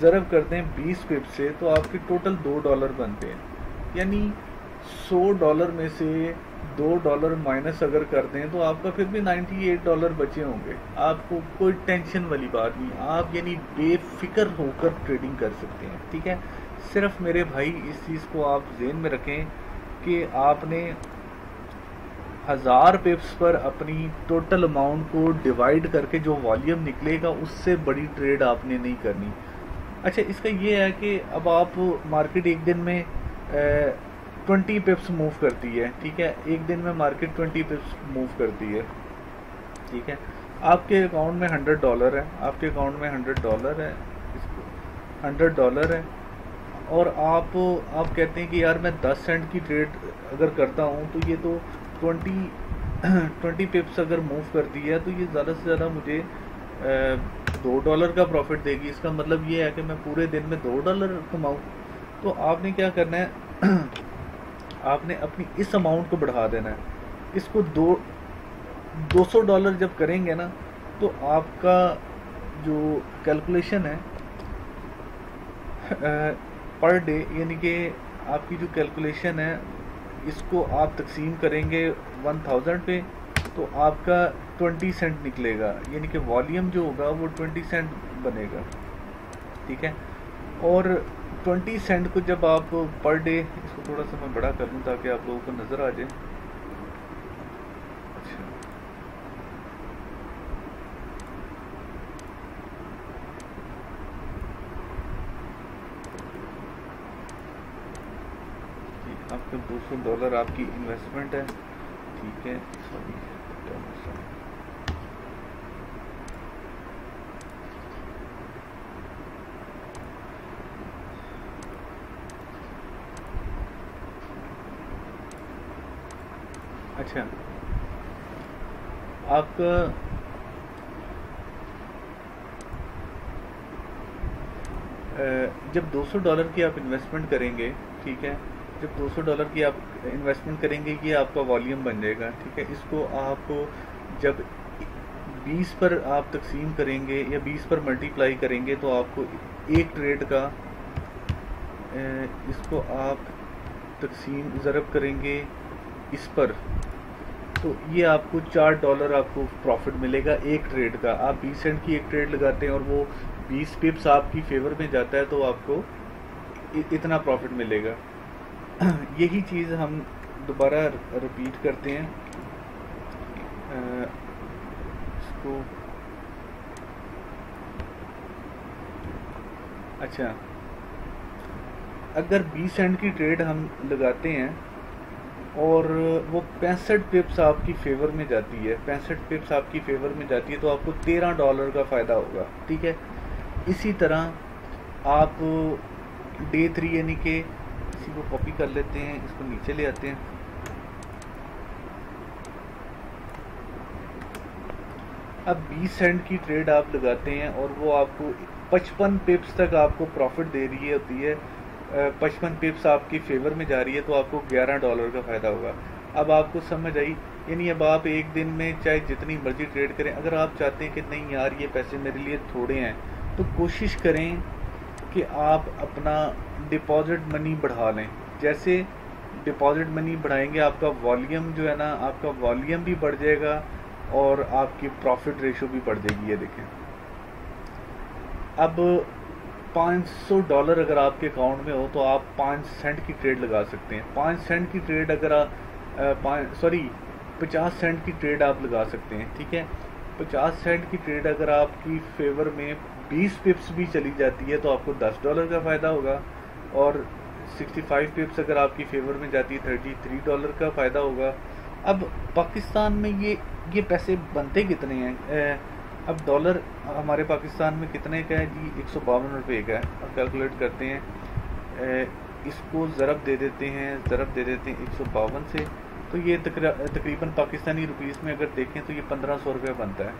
ज़रब कर दें 20 पिप्स से, तो आपके टोटल $2 बनते हैं। यानी $100 में से $2 माइनस अगर कर दें तो आपका फिर भी $98 बचे होंगे। आपको कोई टेंशन वाली बात नहीं, आप यानी बेफिक्र होकर ट्रेडिंग कर सकते हैं, ठीक है। सिर्फ मेरे भाई इस चीज़ को आप ज़हन में रखें कि आपने 1000 पिप्स पर अपनी टोटल अमाउंट को डिवाइड करके जो वॉल्यूम निकलेगा उससे बड़ी ट्रेड आपने नहीं करनी। अच्छा, इसका ये है कि अब आप मार्केट एक दिन में 20 पिप्स मूव करती है, ठीक है, एक दिन में मार्केट 20 पिप्स मूव करती है, ठीक है। आपके अकाउंट में $100 है, आपके अकाउंट में $100 है, इसको $100 है, और आप कहते हैं कि यार मैं 10 सेंट की ट्रेड अगर करता हूँ तो ये तो 20 पिप्स अगर मूव करती है तो ये ज़्यादा से ज़्यादा मुझे $2 का प्रॉफिट देगी। इसका मतलब ये है कि मैं पूरे दिन में $2 कमाऊँ। तो आपने क्या करना है आपने अपनी इस अमाउंट को बढ़ा देना है। इसको $200 जब करेंगे ना तो आपका जो कैलकुलेशन है पर डे, यानी कि आपकी जो कैलकुलेशन है इसको आप तकसीम करेंगे 1000 पे तो आपका 20 सेंट निकलेगा, यानी कि वॉल्यूम जो होगा वो 20 सेंट बनेगा, ठीक है। और 20 सेंट को जब आप पर डे, इसको थोड़ा सा मैं बड़ा कर लूँ ताकि आप लोगों को नज़र आ जाए, तो $200 आपकी इन्वेस्टमेंट है, ठीक है। सॉरी, अच्छा, आपका जब $200 की आप इन्वेस्टमेंट करेंगे, ठीक है, जब $200 की आप इन्वेस्टमेंट करेंगे, ये आपका वॉल्यूम बन जाएगा, ठीक है। इसको आप जब 20 पर आप तकसीम करेंगे या 20 पर मल्टीप्लाई करेंगे तो आपको एक ट्रेड का इसको आप तकसीम ज़रब करेंगे इस पर, तो ये आपको $4 आपको प्रॉफिट मिलेगा एक ट्रेड का। आप 20 सेंट की एक ट्रेड लगाते हैं और वो 20 पिप्स आपकी फेवर में जाता है तो आपको इतना प्रॉफिट मिलेगा। यही चीज़ हम दोबारा रिपीट करते हैं इसको। अच्छा, अगर 20 सेंट की ट्रेड हम लगाते हैं और वो 65 पिप्स आपकी फेवर में जाती है, 65 पिप्स आपकी फेवर में जाती है तो आपको $13 का फ़ायदा होगा, ठीक है। इसी तरह आप डे 3 यानी कि इसी को कॉपी कर लेते हैं, इसको नीचे ले आते हैं। अब 20 सेंट की ट्रेड आप लगाते हैं और वो आपको 55 पिप्स तक आपको प्रॉफिट दे रही होती है, 55 पिप्स आपकी फेवर में जा रही है तो आपको $11 का फ़ायदा होगा। अब आपको समझ आई, यानी अब आप एक दिन में चाहे जितनी मर्जी ट्रेड करें, अगर आप चाहते हैं कि नहीं यार ये पैसे मेरे लिए थोड़े हैं, तो कोशिश करें कि आप अपना डिपॉजिट मनी बढ़ा लें। जैसे डिपॉजिट मनी बढ़ाएंगे आपका वॉल्यूम जो है ना, आपका वॉल्यूम भी बढ़ जाएगा और आपकी प्रॉफिट रेशो भी बढ़ जाएगी। ये देखें, अब $500 अगर आपके अकाउंट में हो तो आप 5 सेंट की ट्रेड लगा सकते हैं। 5 सेंट की ट्रेड अगर आप 50 सेंट की ट्रेड आप लगा सकते हैं, ठीक है। 50 सेंट की ट्रेड अगर आपकी फेवर में 20 पिप्स भी चली जाती है तो आपको $10 का फ़ायदा होगा, और 65 पिप्स अगर आपकी फेवर में जाती है $33 का फ़ायदा होगा। अब पाकिस्तान में ये पैसे बनते कितने हैं? अब डॉलर हमारे पाकिस्तान में कितने का है जी? 152 रुपये का है। अब कैलकुलेट करते हैं, इसको ज़रब दे देते हैं 152 से, तो ये तकरीबन पाकिस्तानी रुपीस में अगर देखें तो ये 1500 रुपये बनता है।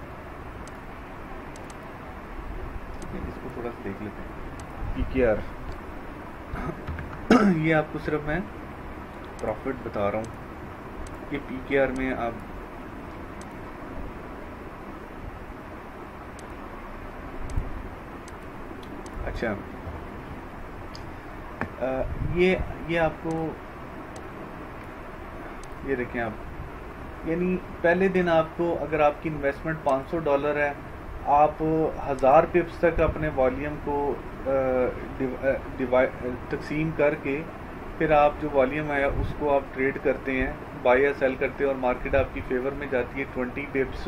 इसको थोड़ा सा देख लेते हैं। PKR ये आपको सिर्फ मैं प्रॉफिट बता रहा हूँ कि PKR में आप अच्छा, ये आपको ये देखें आप, यानी पहले दिन आपको अगर आपकी इन्वेस्टमेंट $500 है, आप 1000 पिप्स तक अपने वॉल्यूम को तकसीम करके फिर आप जो वॉल्यूम आया उसको आप ट्रेड करते हैं, बाय या सेल करते हैं, और मार्केट आपकी फेवर में जाती है 20 पिप्स,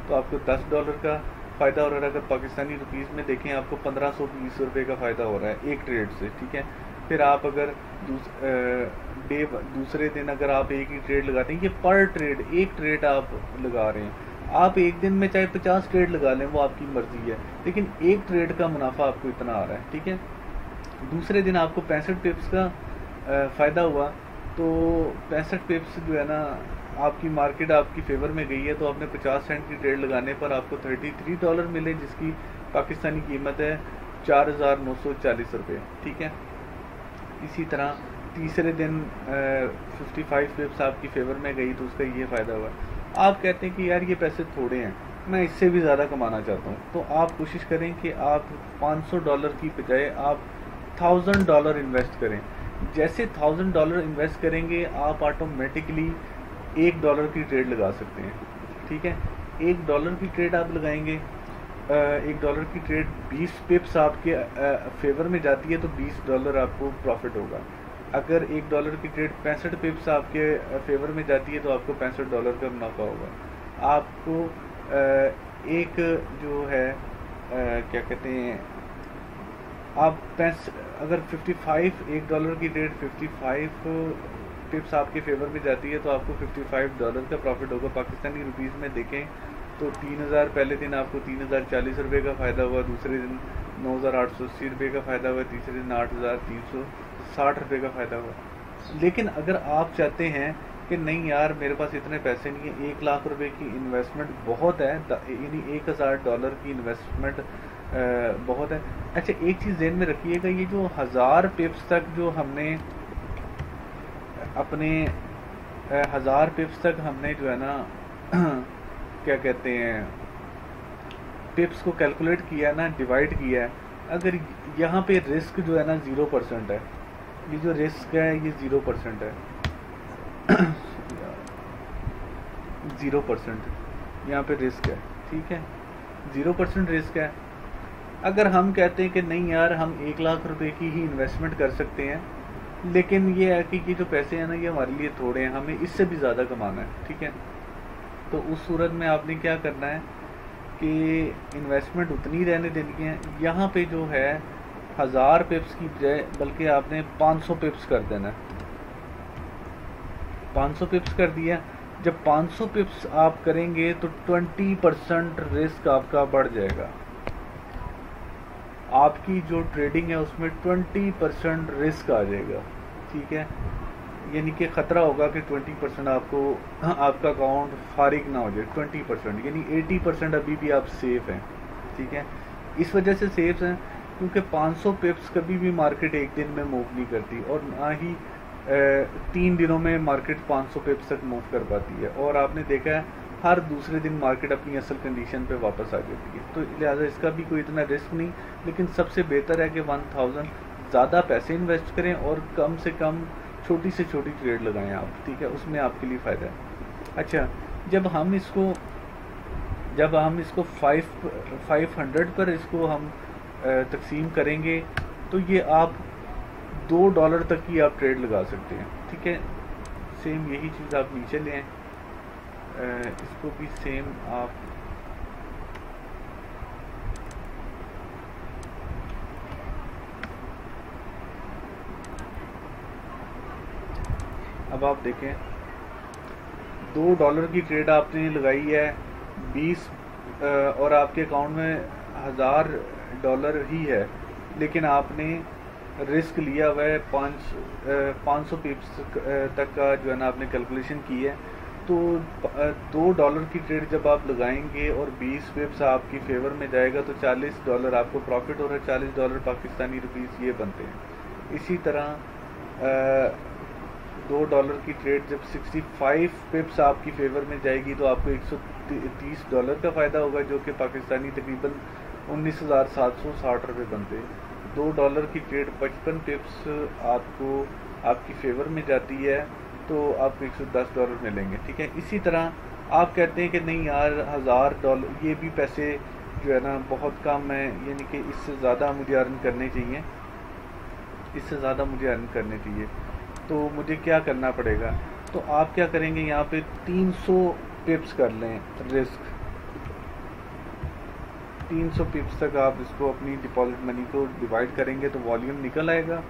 तो आपको $10 का फ़ायदा हो रहा है। अगर पाकिस्तानी रुपीज़ में देखें आपको 1520 रुपये का फ़ायदा हो रहा है एक ट्रेड से, ठीक है। फिर आप अगर दूसरे दिन अगर आप एक ही ट्रेड लगाते हैं, ये पर ट्रेड एक ट्रेड आप लगा रहे हैं, आप एक दिन में चाहे 50 ट्रेड लगा लें वो आपकी मर्ज़ी है, लेकिन एक ट्रेड का मुनाफा आपको इतना आ रहा है, ठीक है। दूसरे दिन आपको 65 पिप्स का फ़ायदा हुआ, तो 65 पिप्स जो है ना आपकी मार्केट आपकी फेवर में गई है, तो आपने 50 सेंट की ट्रेड लगाने पर आपको $33 मिले, जिसकी पाकिस्तानी कीमत है 4940 रुपये, ठीक है। इसी तरह तीसरे दिन 55 पिप्स आपकी फेवर में गई तो उसका ये फ़ायदा हुआ। आप कहते हैं कि यार ये पैसे थोड़े हैं, मैं इससे भी ज़्यादा कमाना चाहता हूँ, तो आप कोशिश करें कि आप $500 की बजाय आप $1000 इन्वेस्ट करें। जैसे $1000 इन्वेस्ट करेंगे आप ऑटोमेटिकली $1 की ट्रेड लगा सकते हैं, ठीक है। $1 की ट्रेड आप लगाएंगे, $1 की ट्रेड 20 पिप्स आपके फेवर में जाती है तो $20 आपको प्रॉफिट होगा। अगर $1 की ट्रेड 65 पिप्स आपके फेवर में जाती है तो आपको $65 का मुनाफा होगा। आपको एक जो है क्या कहते हैं, आप अगर 55 $1 की ट्रेड 55 पिप्स आपके फेवर में जाती है तो आपको $55 का प्रॉफिट होगा। पाकिस्तानी रुपीज़ में देखें तो 3000 पहले दिन आपको 3040 रुपये का फ़ायदा हुआ, दूसरे दिन 9880 रुपये का फ़ायदा हुआ, तीसरे दिन 8360 रुपये का फ़ायदा हुआ। लेकिन अगर आप चाहते हैं कि नहीं यार मेरे पास इतने पैसे नहीं है, 1 लाख रुपए की इन्वेस्टमेंट बहुत है, यानी $1000 की इन्वेस्टमेंट बहुत है। अच्छा, एक चीज़ ध्यान में रखिएगा, ये जो 1000 पिप्स तक जो हमने अपने 1000 पिप्स तक हमने जो है ना क्या कहते हैं पिप्स को कैलकुलेट किया ना, डिवाइड किया है, अगर यहाँ पे रिस्क जो है ना 0% है, ये जो रिस्क है ये 0% है 0% यहाँ पे रिस्क है, ठीक है, 0% रिस्क है। अगर हम कहते हैं कि नहीं यार हम 1 लाख रुपए की ही इन्वेस्टमेंट कर सकते हैं, लेकिन ये है कि ये जो पैसे हैं ना ये हमारे लिए थोड़े हैं, हमें इससे भी ज़्यादा कमाना है, ठीक है, तो उस सूरत में आपने क्या करना है कि इन्वेस्टमेंट उतनी रहने देनी है। यहाँ पे जो है 1000 पिप्स की बजाय बल्कि आपने 500 पिप्स कर देना है। 500 पिप्स कर दिया, जब 500 पिप्स आप करेंगे तो 20% रिस्क आपका बढ़ जाएगा। आपकी जो ट्रेडिंग है उसमें 20% रिस्क आ जाएगा, ठीक है, यानी कि ख़तरा होगा कि 20% आपको आपका अकाउंट फारिग ना हो जाए। 20% यानी 80% अभी भी आप सेफ हैं, ठीक है। इस वजह से सेफ हैं क्योंकि 500 पिप्स कभी भी मार्केट एक दिन में मूव नहीं करती, और ना ही 3 दिनों में मार्केट 500 पिप्स तक मूव कर पाती है, और आपने देखा है हर दूसरे दिन मार्केट अपनी असल कंडीशन पे वापस आ जाती है। तो लिहाजा इसका भी कोई इतना रिस्क नहीं, लेकिन सबसे बेहतर है कि 1000 ज़्यादा पैसे इन्वेस्ट करें और कम से कम छोटी से छोटी ट्रेड लगाएं आप, ठीक है, उसमें आपके लिए फ़ायदा है। अच्छा, जब हम इसको 500 पर इसको हम तकसीम करेंगे तो ये आप $2 तक की आप ट्रेड लगा सकते हैं, ठीक है। सेम यही चीज़ आप नीचे ले आएँ, इसको भी सेम आप अब आप देखें $2 की ट्रेड आपने लगाई है 20 और आपके अकाउंट में $1000 ही है, लेकिन आपने रिस्क लिया हुआ है 500 पिप्स तक का जो है ना आपने कैलकुलेशन की है। तो $2 की ट्रेड जब आप लगाएंगे और 20 पिप्स आपकी फेवर में जाएगा तो $40 आपको प्रॉफिट हो रहा है। $40 पाकिस्तानी रुपीस ये बनते हैं। इसी तरह $2 की ट्रेड जब 65 पिप्स आपकी फेवर में जाएगी तो आपको $130 का फ़ायदा होगा, जो कि पाकिस्तानी तकरीबन 19,760 रुपये बनते हैं। $2 की ट्रेड 55 पिप्स आपको आपकी फेवर में जाती है तो आपको $110 मिलेंगे, ठीक है। इसी तरह आप कहते हैं कि नहीं यार $1000 ये भी पैसे जो है ना बहुत कम है, यानी कि इससे ज़्यादा मुझे अर्न करने चाहिए, इससे ज़्यादा मुझे अर्न करने चाहिए, तो मुझे क्या करना पड़ेगा? तो आप क्या करेंगे, यहाँ पे 300 पिप्स कर लें रिस्क। 300 पिप्स तक आप इसको अपनी डिपॉजिट मनी को डिवाइड करेंगे तो वॉल्यूम निकल आएगा।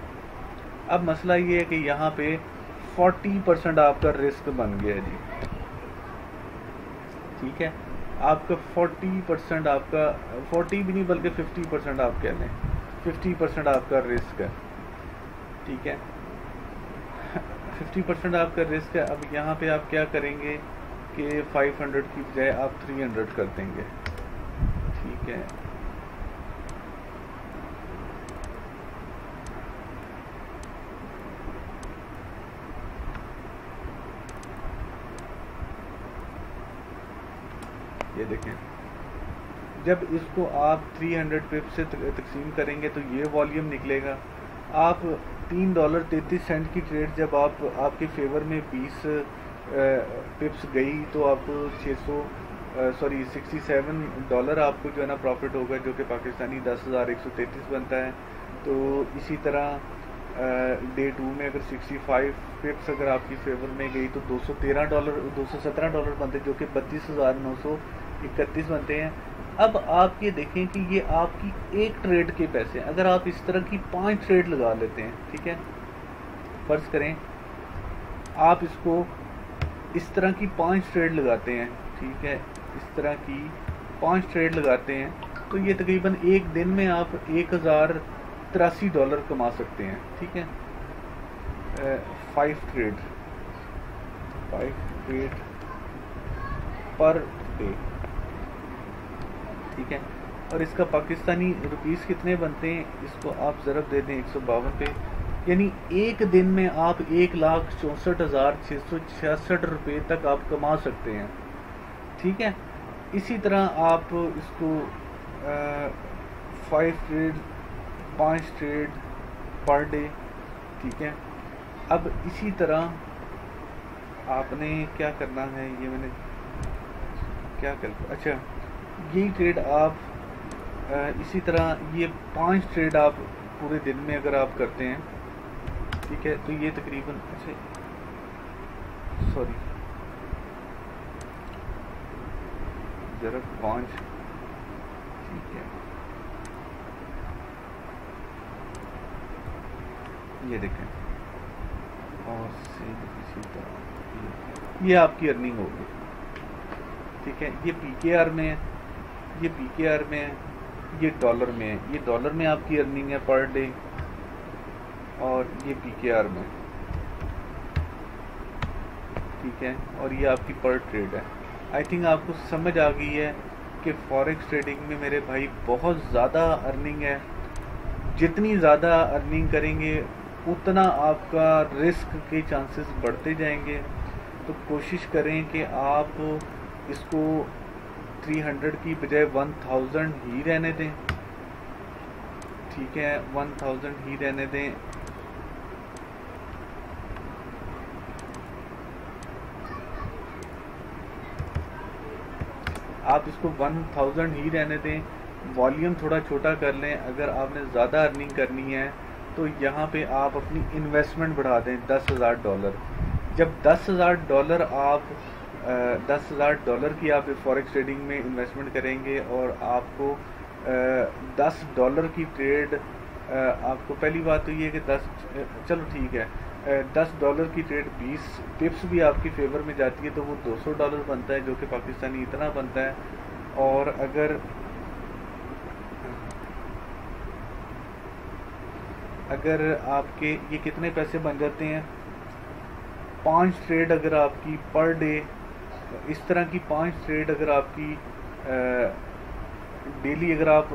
अब मसला ये है कि यहाँ पे 40% आपका रिस्क बन गया है जी, ठीक है। आपका 40% आपका 40 भी नहीं बल्कि 50% आप कह लें, 50% आपका रिस्क है, ठीक है। 50% आपका रिस्क है। अब यहाँ पे आप क्या करेंगे कि 500 की बजाय आप 300 कर देंगे, ठीक है। ये देखें, जब इसको आप 300 पिप से तकसीम करेंगे तो ये वॉल्यूम निकलेगा। आप $3.33 की ट्रेड जब आपके फेवर में 20 पिप्स गई तो आपको $67 आपको जो है ना प्रॉफिट होगा, जो कि पाकिस्तानी 10,133 बनता है। तो इसी तरह डे 2 में अगर 65 पिप्स अगर आपकी फेवर में गई तो $217 बनते, जो कि 32,931 बनते हैं। अब आप ये देखें कि ये आपकी एक ट्रेड के पैसे हैं। अगर आप इस तरह की 5 ट्रेड लगा लेते हैं, ठीक है, फर्ज करें आप इसको इस तरह की 5 ट्रेड लगाते हैं, ठीक है, इस तरह की 5 ट्रेड लगाते हैं, तो ये तकरीबन एक दिन में आप $1083 कमा सकते हैं, ठीक है। 5 ट्रेड पर डे, ठीक है। और इसका पाकिस्तानी रुपीस कितने बनते हैं, इसको आप ज़रब दे दें 152 पे, यानी एक दिन में आप 1,64,666 रुपये तक आप कमा सकते हैं, ठीक है। इसी तरह आप इसको 5 ट्रेड पर डे, ठीक है। अब इसी तरह आपने क्या करना है, ये मैंने क्या कर, अच्छा यही ट्रेड आप इसी तरह ये 5 ट्रेड आप पूरे दिन में अगर आप करते हैं, ठीक है, तो ये तकरीबन, अच्छा सॉरी ज़रा 5, ठीक है, ये देखें, और इसी तरह ये आपकी अर्निंग होगी, ठीक है। ये PKR में है, ये PKR में है, ये डॉलर में है, ये डॉलर में आपकी अर्निंग है पर डे, और ये PKR में, ठीक है, और ये आपकी पर ट्रेड है। आई थिंक आपको समझ आ गई है कि फॉरेक्स ट्रेडिंग में मेरे भाई बहुत ज़्यादा अर्निंग है। जितनी ज़्यादा अर्निंग करेंगे उतना आपका रिस्क के चांसेस बढ़ते जाएंगे। तो कोशिश करें कि आप इसको 300 की बजाय 1000 ही रहने दें, ठीक है, 1000 ही रहने दें। आप इसको 1000 ही रहने दें, वॉल्यूम थोड़ा छोटा कर लें। अगर आपने ज़्यादा अर्निंग करनी है तो यहाँ पे आप अपनी इन्वेस्टमेंट बढ़ा दें $10,000। जब $10,000 आप $10,000 की आप फॉरेक्स ट्रेडिंग में इन्वेस्टमेंट करेंगे और आपको $10 की ट्रेड, आपको पहली बात तो ये कि चलो ठीक है, $10 की ट्रेड 20 टिप्स भी आपकी फेवर में जाती है तो वो $200 बनता है, जो कि पाकिस्तानी इतना बनता है। और अगर आपके ये कितने पैसे बन जाते हैं, 5 ट्रेड अगर आपकी पर डे, इस तरह की 5 ट्रेड अगर आपकी डेली अगर आप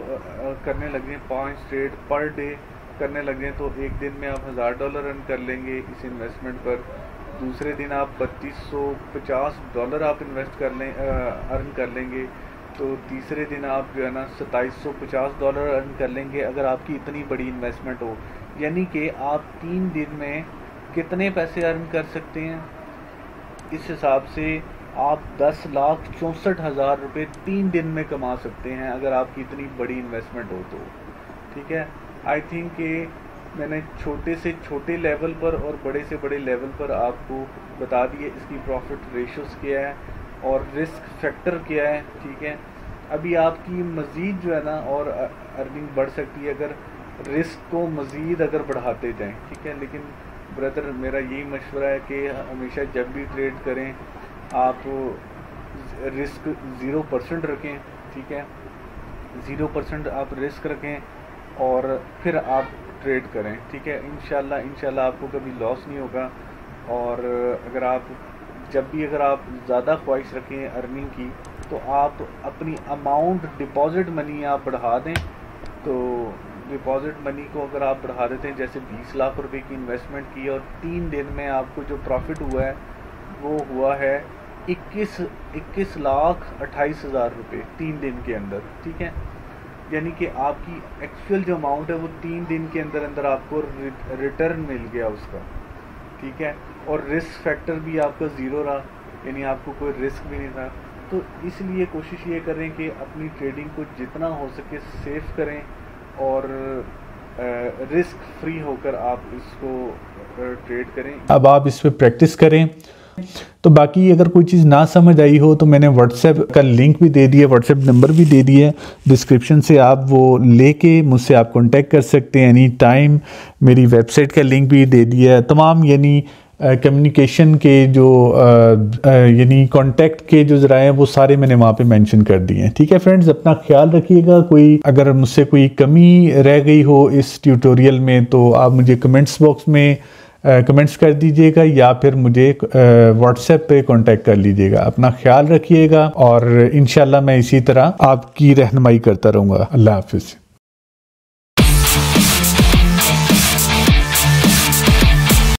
करने लगे, 5 ट्रेड पर डे करने लगे, तो एक दिन में आप $1000 अर्न कर लेंगे इस इन्वेस्टमेंट पर। दूसरे दिन आप $3250 आप इन्वेस्ट कर लें, अर्न कर लेंगे। तो तीसरे दिन आप जो है ना $2750 अर्न कर लेंगे अगर आपकी इतनी बड़ी इन्वेस्टमेंट हो। यानी कि आप 3 दिन में कितने पैसे अर्न कर सकते हैं, इस हिसाब से आप 10,64,000 रुपये 3 दिन में कमा सकते हैं अगर आपकी इतनी बड़ी इन्वेस्टमेंट हो तो, ठीक है। आई थिंक कि मैंने छोटे से छोटे लेवल पर और बड़े से बड़े लेवल पर आपको बता दिए इसकी प्रॉफिट रेशोस क्या है और रिस्क फैक्टर क्या है, ठीक है। अभी आपकी मज़ीद जो है ना और अर्निंग बढ़ सकती है अगर रिस्क को मज़ीद अगर बढ़ाते जाएं, ठीक है। लेकिन ब्रदर मेरा यही मशवरा है कि हमेशा जब भी ट्रेड करें आप रिस्क 0% रखें, ठीक है, 0% आप रिस्क रखें और फिर आप ट्रेड करें, ठीक है। इंशाल्लाह आपको कभी लॉस नहीं होगा। और अगर आप अगर आप ज़्यादा ख्वाहिश रखें अर्निंग की तो आप अपनी अमाउंट डिपॉज़िट मनी आप बढ़ा दें। तो डिपॉज़िट मनी को अगर आप बढ़ा देते हैं, जैसे 20 लाख रुपए की इन्वेस्टमेंट की और 3 दिन में आपको जो प्रॉफिट हुआ है वो हुआ है 21,28,000 रुपये 3 दिन के अंदर, ठीक है। यानी कि आपकी एक्चुअल जो अमाउंट है वो 3 दिन के अंदर अंदर आपको रिटर्न मिल गया उसका, ठीक है। और रिस्क फैक्टर भी आपका 0 रहा, यानी आपको कोई रिस्क भी नहीं था। तो इसलिए कोशिश ये करें कि अपनी ट्रेडिंग को जितना हो सके सेफ करें और रिस्क फ्री होकर आप इसको ट्रेड करें। अब आप इस पर प्रैक्टिस करें। तो बाकी अगर कोई चीज़ ना समझ आई हो तो मैंने व्हाट्सएप का लिंक भी दे दिया, व्हाट्सएप नंबर भी दे दिया है डिस्क्रिप्शन से, आप वो लेके मुझसे आप कांटेक्ट कर सकते हैं एनी टाइम। मेरी वेबसाइट का लिंक भी दे दिया है। तमाम यानी कम्युनिकेशन के जो यानी कांटेक्ट के जो ज़राए हैं वो सारे मैंने वहाँ पे मेंशन कर दिए हैं। ठीक है फ्रेंड्स, अपना ख्याल रखिएगा। कोई अगर मुझसे कोई कमी रह गई हो इस ट्यूटोरियल में तो आप मुझे कमेंट्स बॉक्स में कमेंट्स कर दीजिएगा या फिर मुझे व्हाट्सएप पे कांटेक्ट कर लीजिएगा। अपना ख्याल रखिएगा और इंशाल्लाह मैं इसी तरह आपकी रहनुमाई करता रहूँगा। अल्लाह हाफिज़।